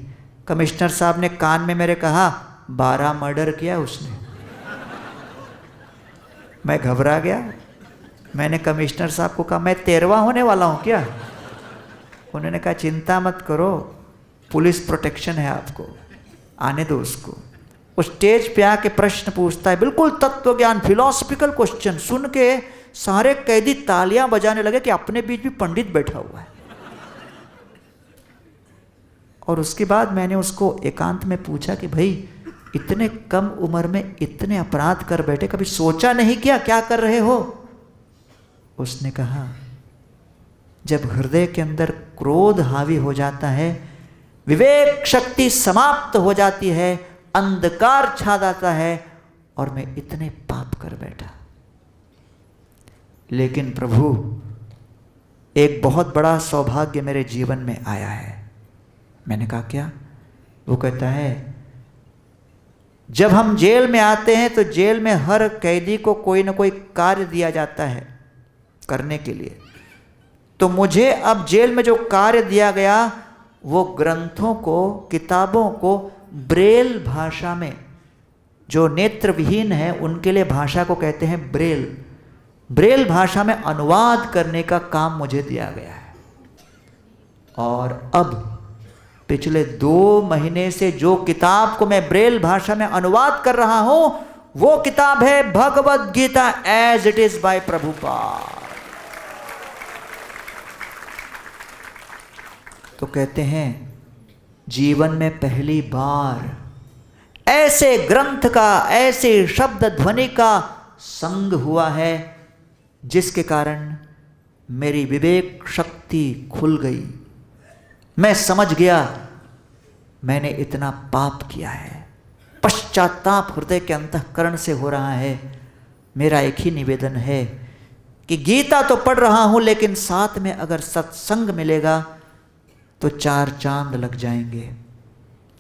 कमिश्नर साहब ने कान में मेरे कहा 12 मर्डर किया उसने। मैं घबरा गया। मैंने कमिश्नर साहब को कहा मैं 13वां होने वाला हूँ क्या? उन्होंने कहा चिंता मत करो, पुलिस प्रोटेक्शन है आपको, आने दो उसको। वो स्टेज पे आके प्रश्न पूछता है, बिल्कुल तत्व ज्ञान, फिलोसफिकल क्वेश्चन। सुन के सारे कैदी तालियां बजाने लगे कि अपने बीच भी पंडित बैठा हुआ है। और उसके बाद मैंने उसको एकांत में पूछा कि भाई इतने कम उम्र में इतने अपराध कर बैठे, कभी सोचा नहीं क्या कर रहे हो? उसने कहा जब हृदय के अंदर क्रोध हावी हो जाता है, विवेक शक्ति समाप्त हो जाती है, अंधकार छा जाता है और मैं इतने पाप कर बैठा। लेकिन प्रभु, एक बहुत बड़ा सौभाग्य मेरे जीवन में आया है। मैंने कहा क्या? वो कहता है जब हम जेल में आते हैं तो जेल में हर कैदी को कोई ना कोई कार्य दिया जाता है करने के लिए। तो मुझे अब जेल में जो कार्य दिया गया वो ग्रंथों को, किताबों को ब्रेल भाषा में, जो नेत्रविहीन है उनके लिए भाषा को कहते हैं ब्रेल, ब्रेल भाषा में अनुवाद करने का काम मुझे दिया गया है। और अब पिछले 2 महीने से जो किताब को मैं ब्रेल भाषा में अनुवाद कर रहा हूं वो किताब है Bhagavad Gita as it is by Prabhupada. तो कहते हैं जीवन में पहली बार ऐसे ग्रंथ का, ऐसे शब्द ध्वनि का संग हुआ है जिसके कारण मेरी विवेक शक्ति खुल गई। मैं समझ गया मैंने इतना पाप किया है। पश्चाताप हृदय के अंतःकरण से हो रहा है। मेरा एक ही निवेदन है कि गीता तो पढ़ रहा हूं, लेकिन साथ में अगर सत्संग मिलेगा तो 4 चांद लग जाएंगे।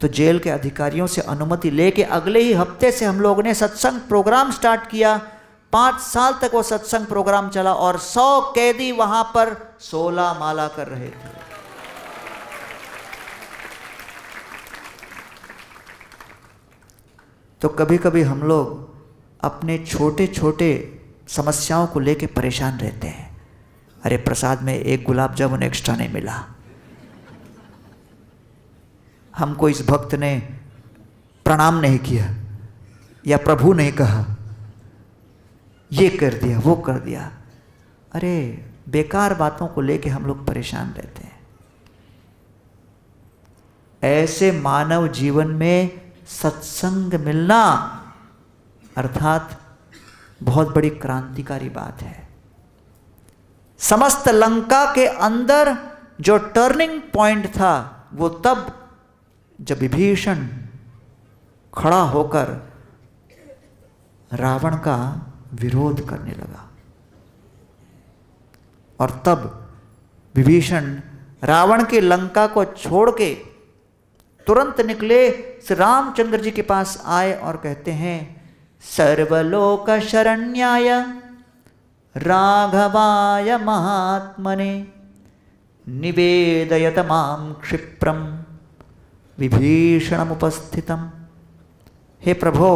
तो जेल के अधिकारियों से अनुमति लेके अगले ही हफ्ते से हम लोगों ने सत्संग प्रोग्राम स्टार्ट किया। 5 साल तक वो सत्संग प्रोग्राम चला और 100 कैदी वहां पर 16 माला कर रहे थे। तो कभी कभी हम लोग अपने छोटे छोटे समस्याओं को लेके परेशान रहते हैं। अरे प्रसाद में 1 गुलाब जामुन एक्स्ट्रा नहीं मिला, हमको इस भक्त ने प्रणाम नहीं किया, या प्रभु नहीं कहा, ये कर दिया, वो कर दिया। अरे बेकार बातों को लेके हम लोग परेशान रहते हैं। ऐसे मानव जीवन में सत्संग मिलना अर्थात बहुत बड़ी क्रांतिकारी बात है। समस्त लंका के अंदर जो टर्निंग पॉइंट था वो तब जब विभीषण खड़ा होकर रावण का विरोध करने लगा। और तब विभीषण रावण की लंका को छोड़ के तुरंत निकले, श्री रामचंद्र जी के पास आए और कहते हैं सर्वलोक शरण्याय राघवाय महात्मने निवेदयत मां क्षिप्रम विभीषणमुपस्थितम। हे प्रभो,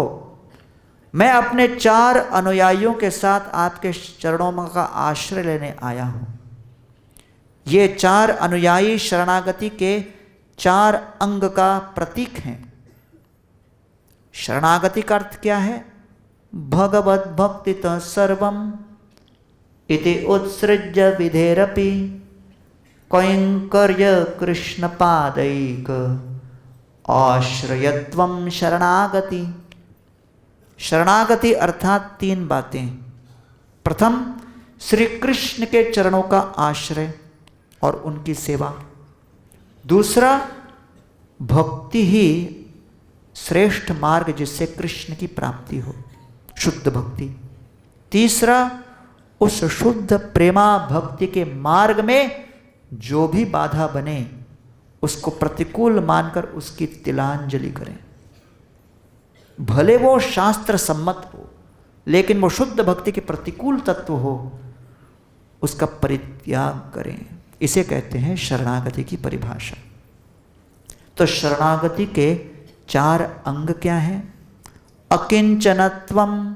मैं अपने 4 अनुयायियों के साथ आपके चरणों का आश्रय लेने आया हूं। ये 4 अनुयायी शरणागति के 4 अंग का प्रतीक हैं। शरणागति का अर्थ क्या है? भगवत भक्तितः सर्वम इति उत्सृज्य विधेरपि कैंकर्य कृष्ण पादैक आश्रयत्वम शरणागति। शरणागति अर्थात 3 बातें। प्रथम, श्री कृष्ण के चरणों का आश्रय और उनकी सेवा। दूसरा, भक्ति ही श्रेष्ठ मार्ग जिससे कृष्ण की प्राप्ति हो, शुद्ध भक्ति। तीसरा, उस शुद्ध प्रेमा भक्ति के मार्ग में जो भी बाधा बने उसको प्रतिकूल मानकर उसकी तिलांजलि करें। भले वो शास्त्र सम्मत हो, लेकिन वो शुद्ध भक्ति के प्रतिकूल तत्व हो, उसका परित्याग करें। इसे कहते हैं शरणागति की परिभाषा। तो शरणागति के 4 अंग क्या हैं? अकिंचनत्वम,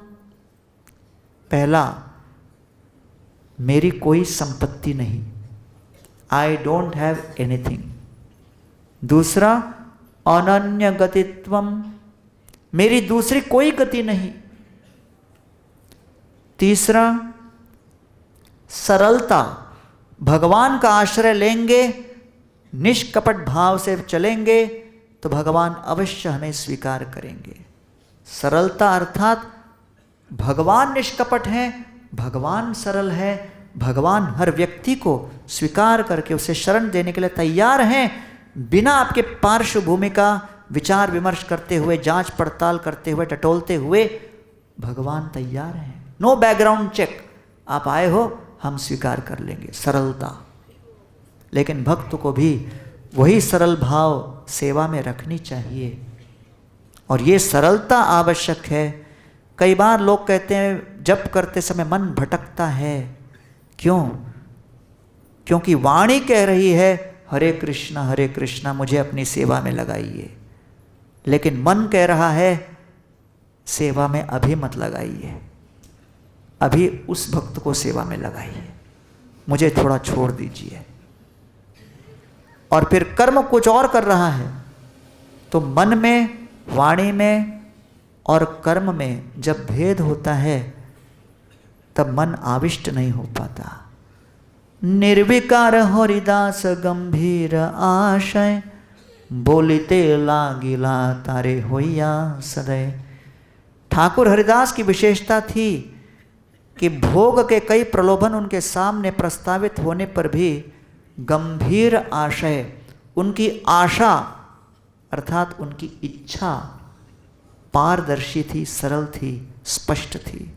पहला, मेरी कोई संपत्ति नहीं, आई डोंट हैव एनीथिंग। दूसरा, अनन्य गतित्वम, मेरी दूसरी कोई गति नहीं। तीसरा, सरलता, भगवान का आश्रय लेंगे, निष्कपट भाव से चलेंगे तो भगवान अवश्य हमें स्वीकार करेंगे। सरलता अर्थात भगवान निष्कपट हैं, भगवान सरल है, भगवान हर व्यक्ति को स्वीकार करके उसे शरण देने के लिए तैयार हैं, बिना आपके पार्श्व भूमिका विचार विमर्श करते हुए, जांच पड़ताल करते हुए, टटोलते हुए भगवान तैयार हैं। नो बैकग्राउंड चेक, आप आए हो, हम स्वीकार कर लेंगे। सरलता। लेकिन भक्त को भी वही सरल भाव सेवा में रखनी चाहिए, और ये सरलता आवश्यक है। कई बार लोग कहते हैं जप करते समय मन भटकता है। क्यों? क्योंकि वाणी कह रही है हरे कृष्णा मुझे अपनी सेवा में लगाइए, लेकिन मन कह रहा है सेवा में अभी मत लगाइए, अभी उस भक्त को सेवा में लगाइए, मुझे थोड़ा छोड़ दीजिए। और फिर कर्म कुछ और कर रहा है। तो मन में, वाणी में और कर्म में जब भेद होता है तब मन आविष्ट नहीं हो पाता। निर्विकार हरिदास गंभीर आशय, बोलिते लागिला तारे होइया सदै। ठाकुर हरिदास की विशेषता थी कि भोग के कई प्रलोभन उनके सामने प्रस्तावित होने पर भी गंभीर आशय, उनकी आशा अर्थात उनकी इच्छा पारदर्शी थी, सरल थी, स्पष्ट थी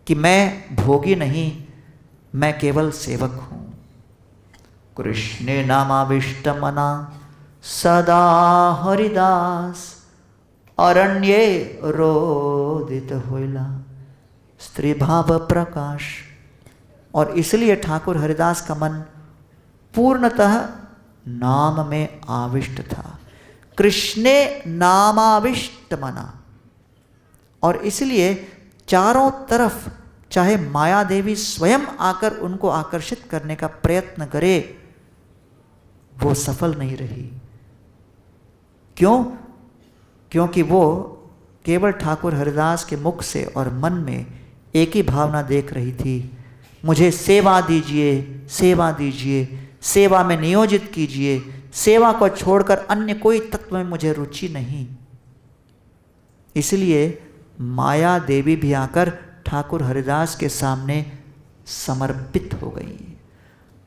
कि मैं भोगी नहीं, मैं केवल सेवक हूं। कृष्णे नामाविष्ट मना सदा हरिदास, अरण्ये रोदित होइला स्त्री भाव प्रकाश। और इसलिए ठाकुर हरिदास का मन पूर्णतः नाम में आविष्ट था। कृष्णे नामाविष्ट मना। और इसलिए चारों तरफ चाहे माया देवी स्वयं आकर उनको आकर्षित करने का प्रयत्न करे, वो सफल नहीं रही। क्यों? क्योंकि वो केवल ठाकुर हरिदास के मुख से और मन में एक ही भावना देख रही थी, मुझे सेवा दीजिए, सेवा दीजिए, सेवा में नियोजित कीजिए, सेवा को छोड़कर अन्य कोई तत्व में मुझे रुचि नहीं। इसलिए माया देवी भी आकर ठाकुर हरिदास के सामने समर्पित हो गई।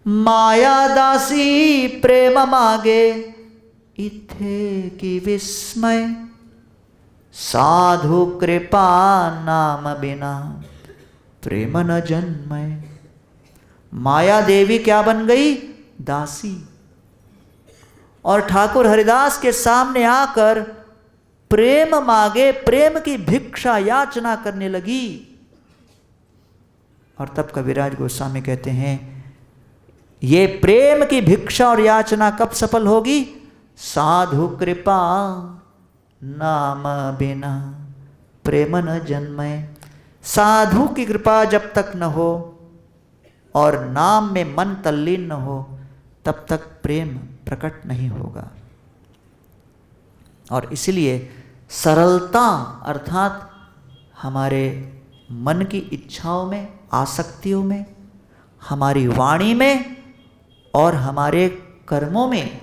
माया दासी प्रेम मागे इथे की विस्मय, साधु कृपा नाम बिना प्रेम न जन्मय। माया देवी क्या बन गई? दासी। और ठाकुर हरिदास के सामने आकर प्रेम मांगे, प्रेम की भिक्षा याचना करने लगी। और तब कविराज गोस्वामी कहते हैं ये प्रेम की भिक्षा और याचना कब सफल होगी? साधु कृपा नाम बिना प्रेम न जन्मे। साधु की कृपा जब तक न हो और नाम में मन तल्लीन न हो तब तक प्रेम प्रकट नहीं होगा। और इसलिए सरलता अर्थात हमारे मन की इच्छाओं में, आसक्तियों में, हमारी वाणी में और हमारे कर्मों में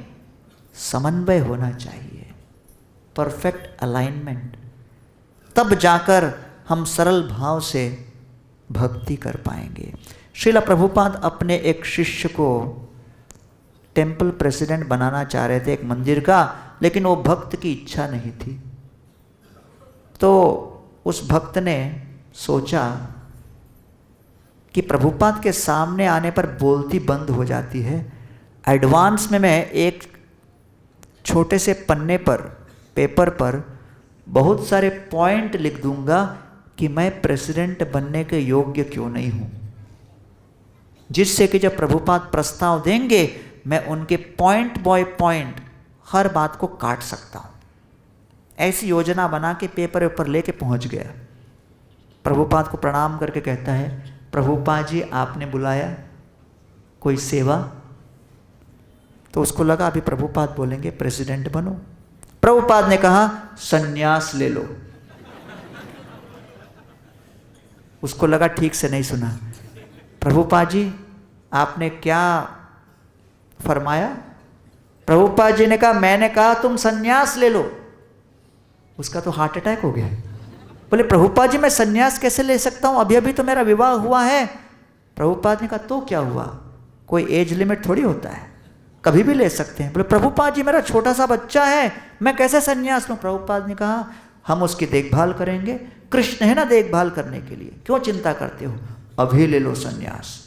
समन्वय होना चाहिए, परफेक्ट अलाइनमेंट। तब जाकर हम सरल भाव से भक्ति कर पाएंगे। श्रीला प्रभुपाद अपने एक शिष्य को टेम्पल प्रेसिडेंट बनाना चाह रहे थे एक मंदिर का, लेकिन वो भक्त की इच्छा नहीं थी। तो उस भक्त ने सोचा कि प्रभुपाद के सामने आने पर बोलती बंद हो जाती है, एडवांस में मैं एक छोटे से पन्ने पर, पेपर पर बहुत सारे पॉइंट लिख दूंगा कि मैं प्रेसिडेंट बनने के योग्य क्यों नहीं हूं, जिससे कि जब प्रभुपाद प्रस्ताव देंगे मैं उनके पॉइंट बाय पॉइंट हर बात को काट सकता हूं। ऐसी योजना बना के पेपर ऊपर लेके पहुंच गया। प्रभुपाद को प्रणाम करके कहता है, प्रभुपाद जी आपने बुलाया, कोई सेवा? तो उसको लगा अभी प्रभुपाद बोलेंगे प्रेसिडेंट बनो। प्रभुपाद ने कहा संन्यास ले लो। उसको लगा ठीक से नहीं सुना। प्रभुपाद जी आपने क्या फरमाया? प्रभुपाद जी ने कहा मैंने कहा तुम संन्यास ले लो। उसका तो हार्ट अटैक हो गया। बोले प्रभुपाद जी मैं संन्यास कैसे ले सकता हूं, अभी अभी तो मेरा विवाह हुआ है। प्रभुपाद ने कहा तो क्या हुआ, कोई एज लिमिट थोड़ी होता है, कभी भी ले सकते हैं। बोले प्रभुपाद जी मेरा छोटा सा बच्चा है, मैं कैसे संन्यास लूं? प्रभुपाद ने कहा हम उसकी देखभाल करेंगे, कृष्ण है ना देखभाल करने के लिए, क्यों चिंता करते हो, अभी ले लो संन्यास।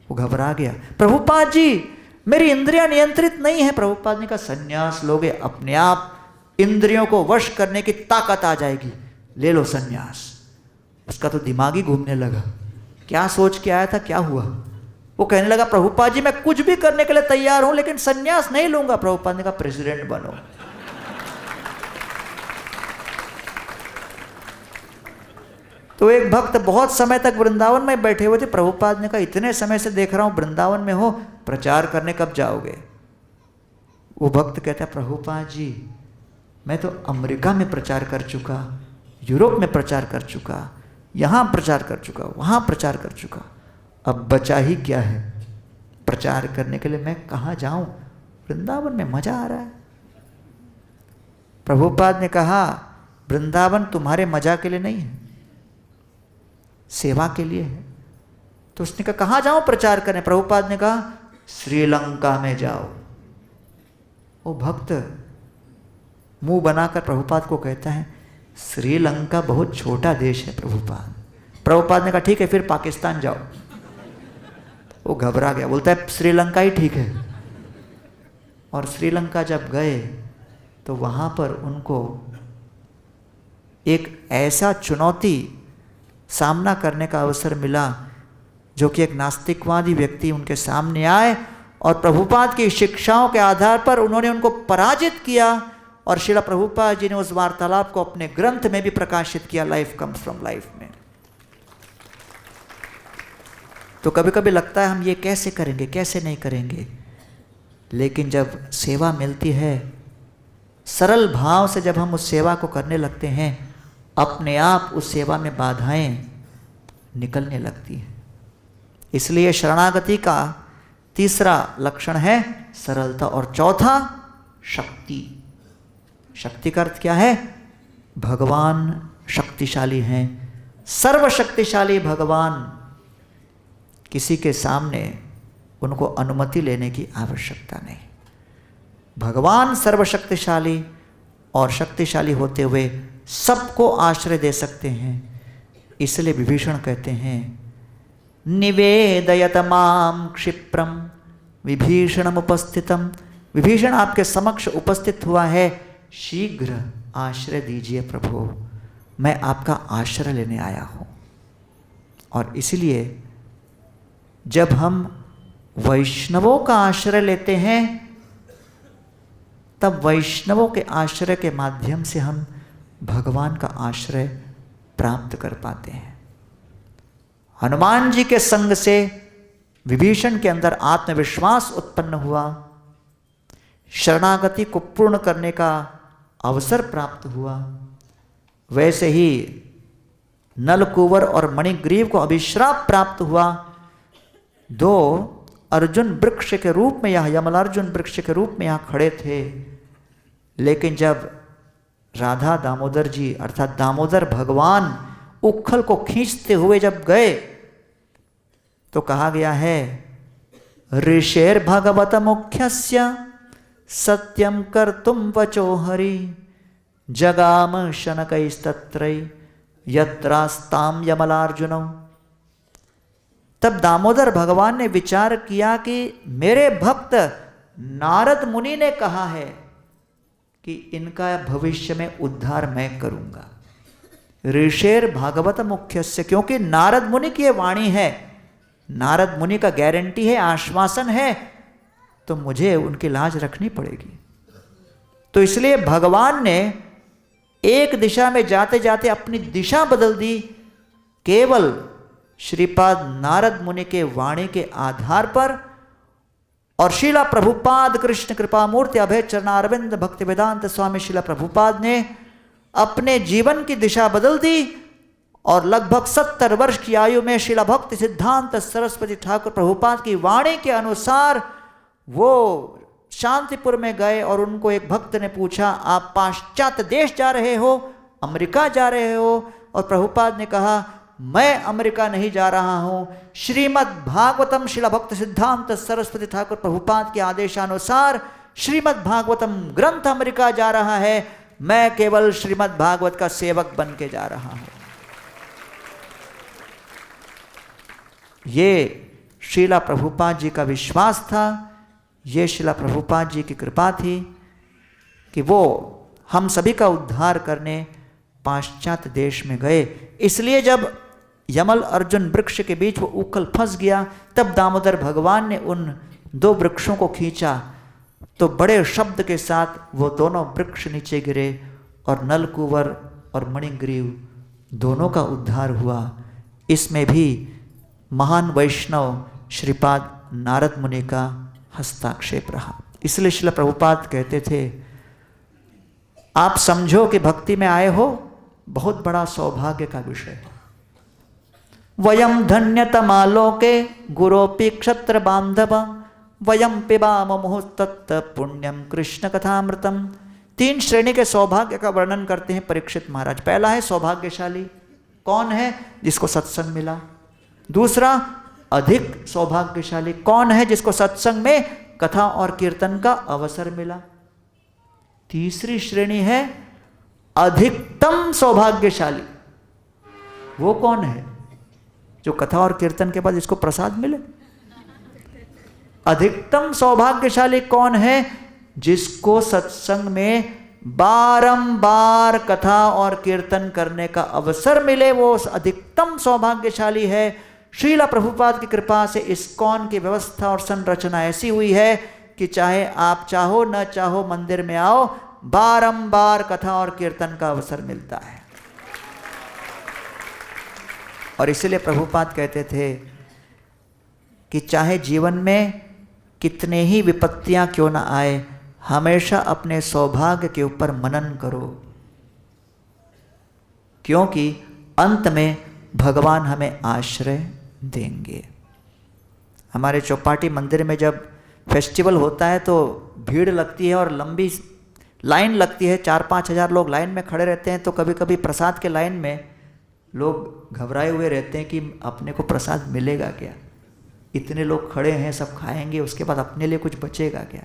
वो घबरा गया, प्रभुपाद जी मेरी इंद्रियां नियंत्रित नहीं है। प्रभुपाद ने कहा संन्यास लोगे अपने आप इंद्रियों को वश करने की ताकत आ जाएगी, ले लो संन्यास। उसका तो दिमाग ही घूमने लगा, क्या सोच के आया था, क्या हुआ। वो कहने लगा प्रभुपाद जी मैं कुछ भी करने के लिए तैयार हूं लेकिन संन्यास नहीं लूंगा। प्रभुपाद ने कहा प्रेसिडेंट बनो। तो एक भक्त बहुत समय तक वृंदावन में बैठे हुए थे। प्रभुपाद ने कहा इतने समय से देख रहा हूं वृंदावन में हो, प्रचार करने कब जाओगे? वो भक्त कहता है प्रभुपाद जी मैं तो अमेरिका में प्रचार कर चुका, यूरोप में प्रचार कर चुका, यहाँ प्रचार कर चुका, वहाँ प्रचार कर चुका, अब बचा ही क्या है प्रचार करने के लिए, मैं कहाँ जाऊँ, वृंदावन में मजा आ रहा है। प्रभुपाद ने कहा वृंदावन तुम्हारे मजा के लिए नहीं है, सेवा के लिए है। तो उसने कहा कहाँ जाऊँ प्रचार करने? प्रभुपाद ने कहा श्रीलंका में जाओ। वो भक्त मुंह बनाकर प्रभुपाद को कहता है श्रीलंका बहुत छोटा देश है प्रभुपाद। प्रभुपाद ने कहा ठीक है फिर पाकिस्तान जाओ। वो घबरा गया, बोलता है श्रीलंका ही ठीक है। और श्रीलंका जब गए तो वहाँ पर उनको एक ऐसा चुनौती सामना करने का अवसर मिला जो कि एक नास्तिकवादी व्यक्ति उनके सामने आए और प्रभुपाद की शिक्षाओं के आधार पर उन्होंने उनको पराजित किया। और श्रीला प्रभुपाद जी ने उस वार्तालाप को अपने ग्रंथ में भी प्रकाशित किया, लाइफ कम्स फ्रॉम लाइफ में। तो कभी कभी लगता है हम ये कैसे करेंगे, कैसे नहीं करेंगे, लेकिन जब सेवा मिलती है सरल भाव से, जब हम उस सेवा को करने लगते हैं अपने आप उस सेवा में बाधाएं निकलने लगती हैं। इसलिए शरणागति का तीसरा लक्षण है सरलता और चौथा शक्ति। शक्ति का अर्थ क्या है? भगवान शक्तिशाली हैं, सर्वशक्तिशाली भगवान। किसी के सामने उनको अनुमति लेने की आवश्यकता नहीं। भगवान सर्वशक्तिशाली और शक्तिशाली होते हुए सबको आश्रय दे सकते हैं। इसलिए विभीषण कहते हैं निवेदयत माम क्षिप्रम विभीषणम उपस्थितम। विभीषण आपके समक्ष उपस्थित हुआ है, शीघ्र आश्रय दीजिए प्रभु, मैं आपका आश्रय लेने आया हूँ। और इसलिए जब हम वैष्णवों का आश्रय लेते हैं तब वैष्णवों के आश्रय के माध्यम से हम भगवान का आश्रय प्राप्त कर पाते हैं। हनुमान जी के संग से विभीषण के अंदर आत्मविश्वास उत्पन्न हुआ, शरणागति को पूर्ण करने का अवसर प्राप्त हुआ। वैसे ही नलकुवर और मणिग्रीव को अभिश्राप प्राप्त हुआ। दो अर्जुन वृक्ष के रूप में, यहाँ यमलार्जुन वृक्ष के रूप में यहाँ खड़े थे, लेकिन जब राधा दामोदर जी अर्थात दामोदर भगवान उखल को खींचते हुए जब गए तो कहा गया है, ऋषेर भगवत मुख्यस्य सत्यम कर्तुम वचो हरि जगाम शनकैस्तत्रै यत्रास्ताम यमलार्जुनौ। तब दामोदर भगवान ने विचार किया कि मेरे भक्त नारद मुनि ने कहा है कि इनका भविष्य में उद्धार मैं करूंगा। ऋषेर भागवत मुख्यस्य, क्योंकि नारद मुनि की ये वाणी है, नारद मुनि का गारंटी है, आश्वासन है, तो मुझे उनकी लाज रखनी पड़ेगी। तो इसलिए भगवान ने एक दिशा में जाते जाते अपनी दिशा बदल दी, केवल श्रीपाद नारद मुनि के वाणी के आधार पर। और शिला प्रभुपाद कृष्ण कृपा मूर्ति अभय चरणारविंद भक्ति वेदांत स्वामी शिला प्रभुपाद ने अपने जीवन की दिशा बदल दी और लगभग 70 वर्ष की आयु में शिला भक्ति सिद्धांत सरस्वती ठाकुर प्रभुपाद की वाणी के अनुसार वो शांतिपुर में गए। और उनको एक भक्त ने पूछा, आप पाश्चात्य देश जा रहे हो, अमेरिका जा रहे हो? और प्रभुपाद ने कहा, मैं अमेरिका नहीं जा रहा हूं, श्रीमद् भागवतम शिला भक्त सिद्धांत सरस्वती ठाकुर प्रभुपाद के आदेशानुसार श्रीमद् भागवतम ग्रंथ अमेरिका जा रहा है, मैं केवल श्रीमद् भागवत का सेवक बन के जा रहा हूं। ये श्रीला प्रभुपाद जी का विश्वास था, ये श्रीला प्रभुपाद जी की कृपा थी कि वो हम सभी का उद्धार करने पाश्चात्य देश में गए। इसलिए जब यमल अर्जुन वृक्ष के बीच वो उखल फंस गया, तब दामोदर भगवान ने उन दो वृक्षों को खींचा तो बड़े शब्द के साथ वो दोनों वृक्ष नीचे गिरे और नलकुवर और मणिग्रीव दोनों का उद्धार हुआ। इसमें भी महान वैष्णव श्रीपाद नारद मुनि का हस्ताक्षेप रहा। इसलिए श्रील प्रभुपाद कहते थे, आप समझो कि भक्ति में आए हो, बहुत बड़ा सौभाग्य का विषय है। वयम धन्यतमालोके गुरोपि क्षत्र बांधव वयम पिबाम मुहुस्तत्त पुण्यम कृष्ण कथामृतम। 3 श्रेणी के सौभाग्य का वर्णन करते हैं परीक्षित महाराज। पहला है सौभाग्यशाली, कौन है? जिसको सत्संग मिला। दूसरा, अधिक सौभाग्यशाली, कौन है? जिसको सत्संग में कथा और कीर्तन का अवसर मिला। तीसरी श्रेणी है अधिकतम सौभाग्यशाली, वो कौन है? जो कथा और कीर्तन के बाद इसको प्रसाद मिले। अधिकतम सौभाग्यशाली कौन है? जिसको सत्संग में बारंबार कथा और कीर्तन करने का अवसर मिले, वो अधिकतम सौभाग्यशाली है। श्रीला प्रभुपाद की कृपा से इस्कॉन की व्यवस्था और संरचना ऐसी हुई है कि चाहे आप चाहो न चाहो मंदिर में आओ, बारंबार कथा और कीर्तन का अवसर मिलता है। और इसलिए प्रभुपाद कहते थे कि चाहे जीवन में कितने ही विपत्तियां क्यों ना आए, हमेशा अपने सौभाग्य के ऊपर मनन करो, क्योंकि अंत में भगवान हमें आश्रय देंगे। हमारे चौपाटी मंदिर में जब फेस्टिवल होता है तो भीड़ लगती है और लंबी लाइन लगती है, 4-5 हज़ार लोग लाइन में खड़े रहते हैं। तो कभी कभी प्रसाद के लाइन में लोग घबराए हुए रहते हैं कि अपने को प्रसाद मिलेगा क्या, इतने लोग खड़े हैं, सब खाएंगे, उसके बाद अपने लिए कुछ बचेगा क्या।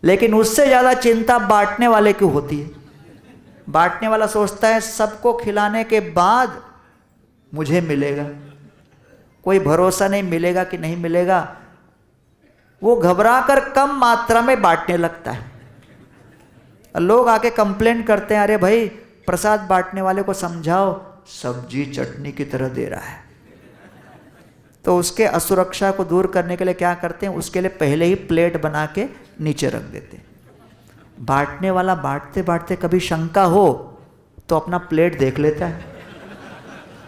लेकिन उससे ज़्यादा चिंता बांटने वाले की होती है। बांटने वाला सोचता है सबको खिलाने के बाद मुझे मिलेगा, कोई भरोसा नहीं मिलेगा कि नहीं मिलेगा, वो घबरा कर कम मात्रा में बांटने लगता है। लोग आके कंप्लेन करते हैं, अरे भाई प्रसाद बांटने वाले को समझाओ, सब्जी चटनी की तरह दे रहा है। तो उसके असुरक्षा को दूर करने के लिए क्या करते हैं, उसके लिए पहले ही प्लेट बना के नीचे रख देते हैं। बांटने वाला बांटते बांटते कभी शंका हो तो अपना प्लेट देख लेता है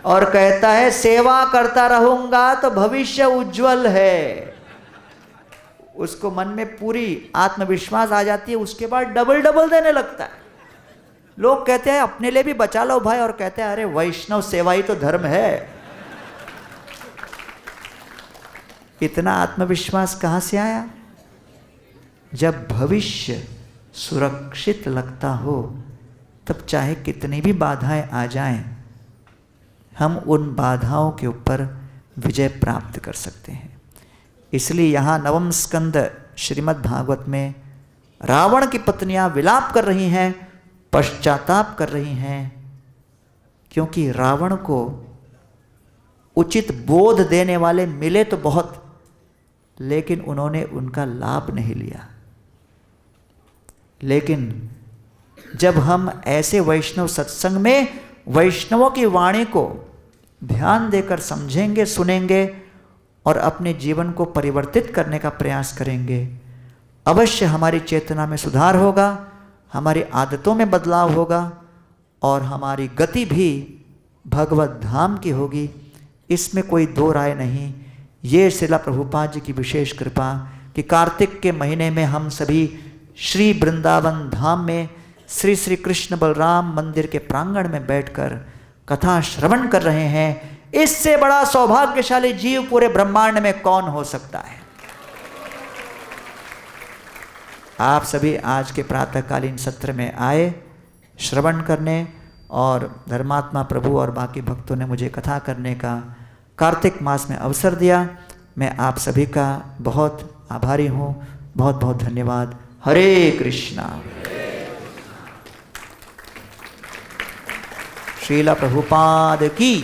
और कहता है सेवा करता रहूंगा तो भविष्य उज्जवल है। उसको मन में पूरी आत्मविश्वास आ जाती है, उसके बाद डबल डबल देने लगता है। लोग कहते हैं अपने लिए भी बचा लो भाई, और कहते हैं अरे वैष्णव सेवा ही तो धर्म है। इतना आत्मविश्वास कहां से आया? जब भविष्य सुरक्षित लगता हो तब चाहे कितनी भी बाधाएं आ जाएं, हम उन बाधाओं के ऊपर विजय प्राप्त कर सकते हैं। इसलिए यहाँ नवम स्कंद श्रीमद् भागवत में रावण की पत्नियां विलाप कर रही हैं, पश्चाताप कर रही हैं, क्योंकि रावण को उचित बोध देने वाले मिले तो बहुत, लेकिन उन्होंने उनका लाभ नहीं लिया। लेकिन जब हम ऐसे वैष्णव सत्संग में वैष्णवों की वाणी को ध्यान देकर समझेंगे, सुनेंगे और अपने जीवन को परिवर्तित करने का प्रयास करेंगे, अवश्य हमारी चेतना में सुधार होगा, हमारी आदतों में बदलाव होगा और हमारी गति भी भगवत धाम की होगी। इसमें कोई दो राय नहीं। ये श्रील प्रभुपाद जी की विशेष कृपा कि कार्तिक के महीने में हम सभी श्री वृंदावन धाम में श्री श्री कृष्ण बलराम मंदिर के प्रांगण में बैठकर कथा श्रवण कर रहे हैं। इससे बड़ा सौभाग्यशाली जीव पूरे ब्रह्मांड में कौन हो सकता है? आप सभी आज के प्रातःकालीन सत्र में आए श्रवण करने, और धर्मात्मा प्रभु और बाकी भक्तों ने मुझे कथा करने का कार्तिक मास में अवसर दिया। मैं आप सभी का बहुत आभारी हूँ। बहुत बहुत धन्यवाद। हरे कृष्णा। श्रील प्रभुपाद की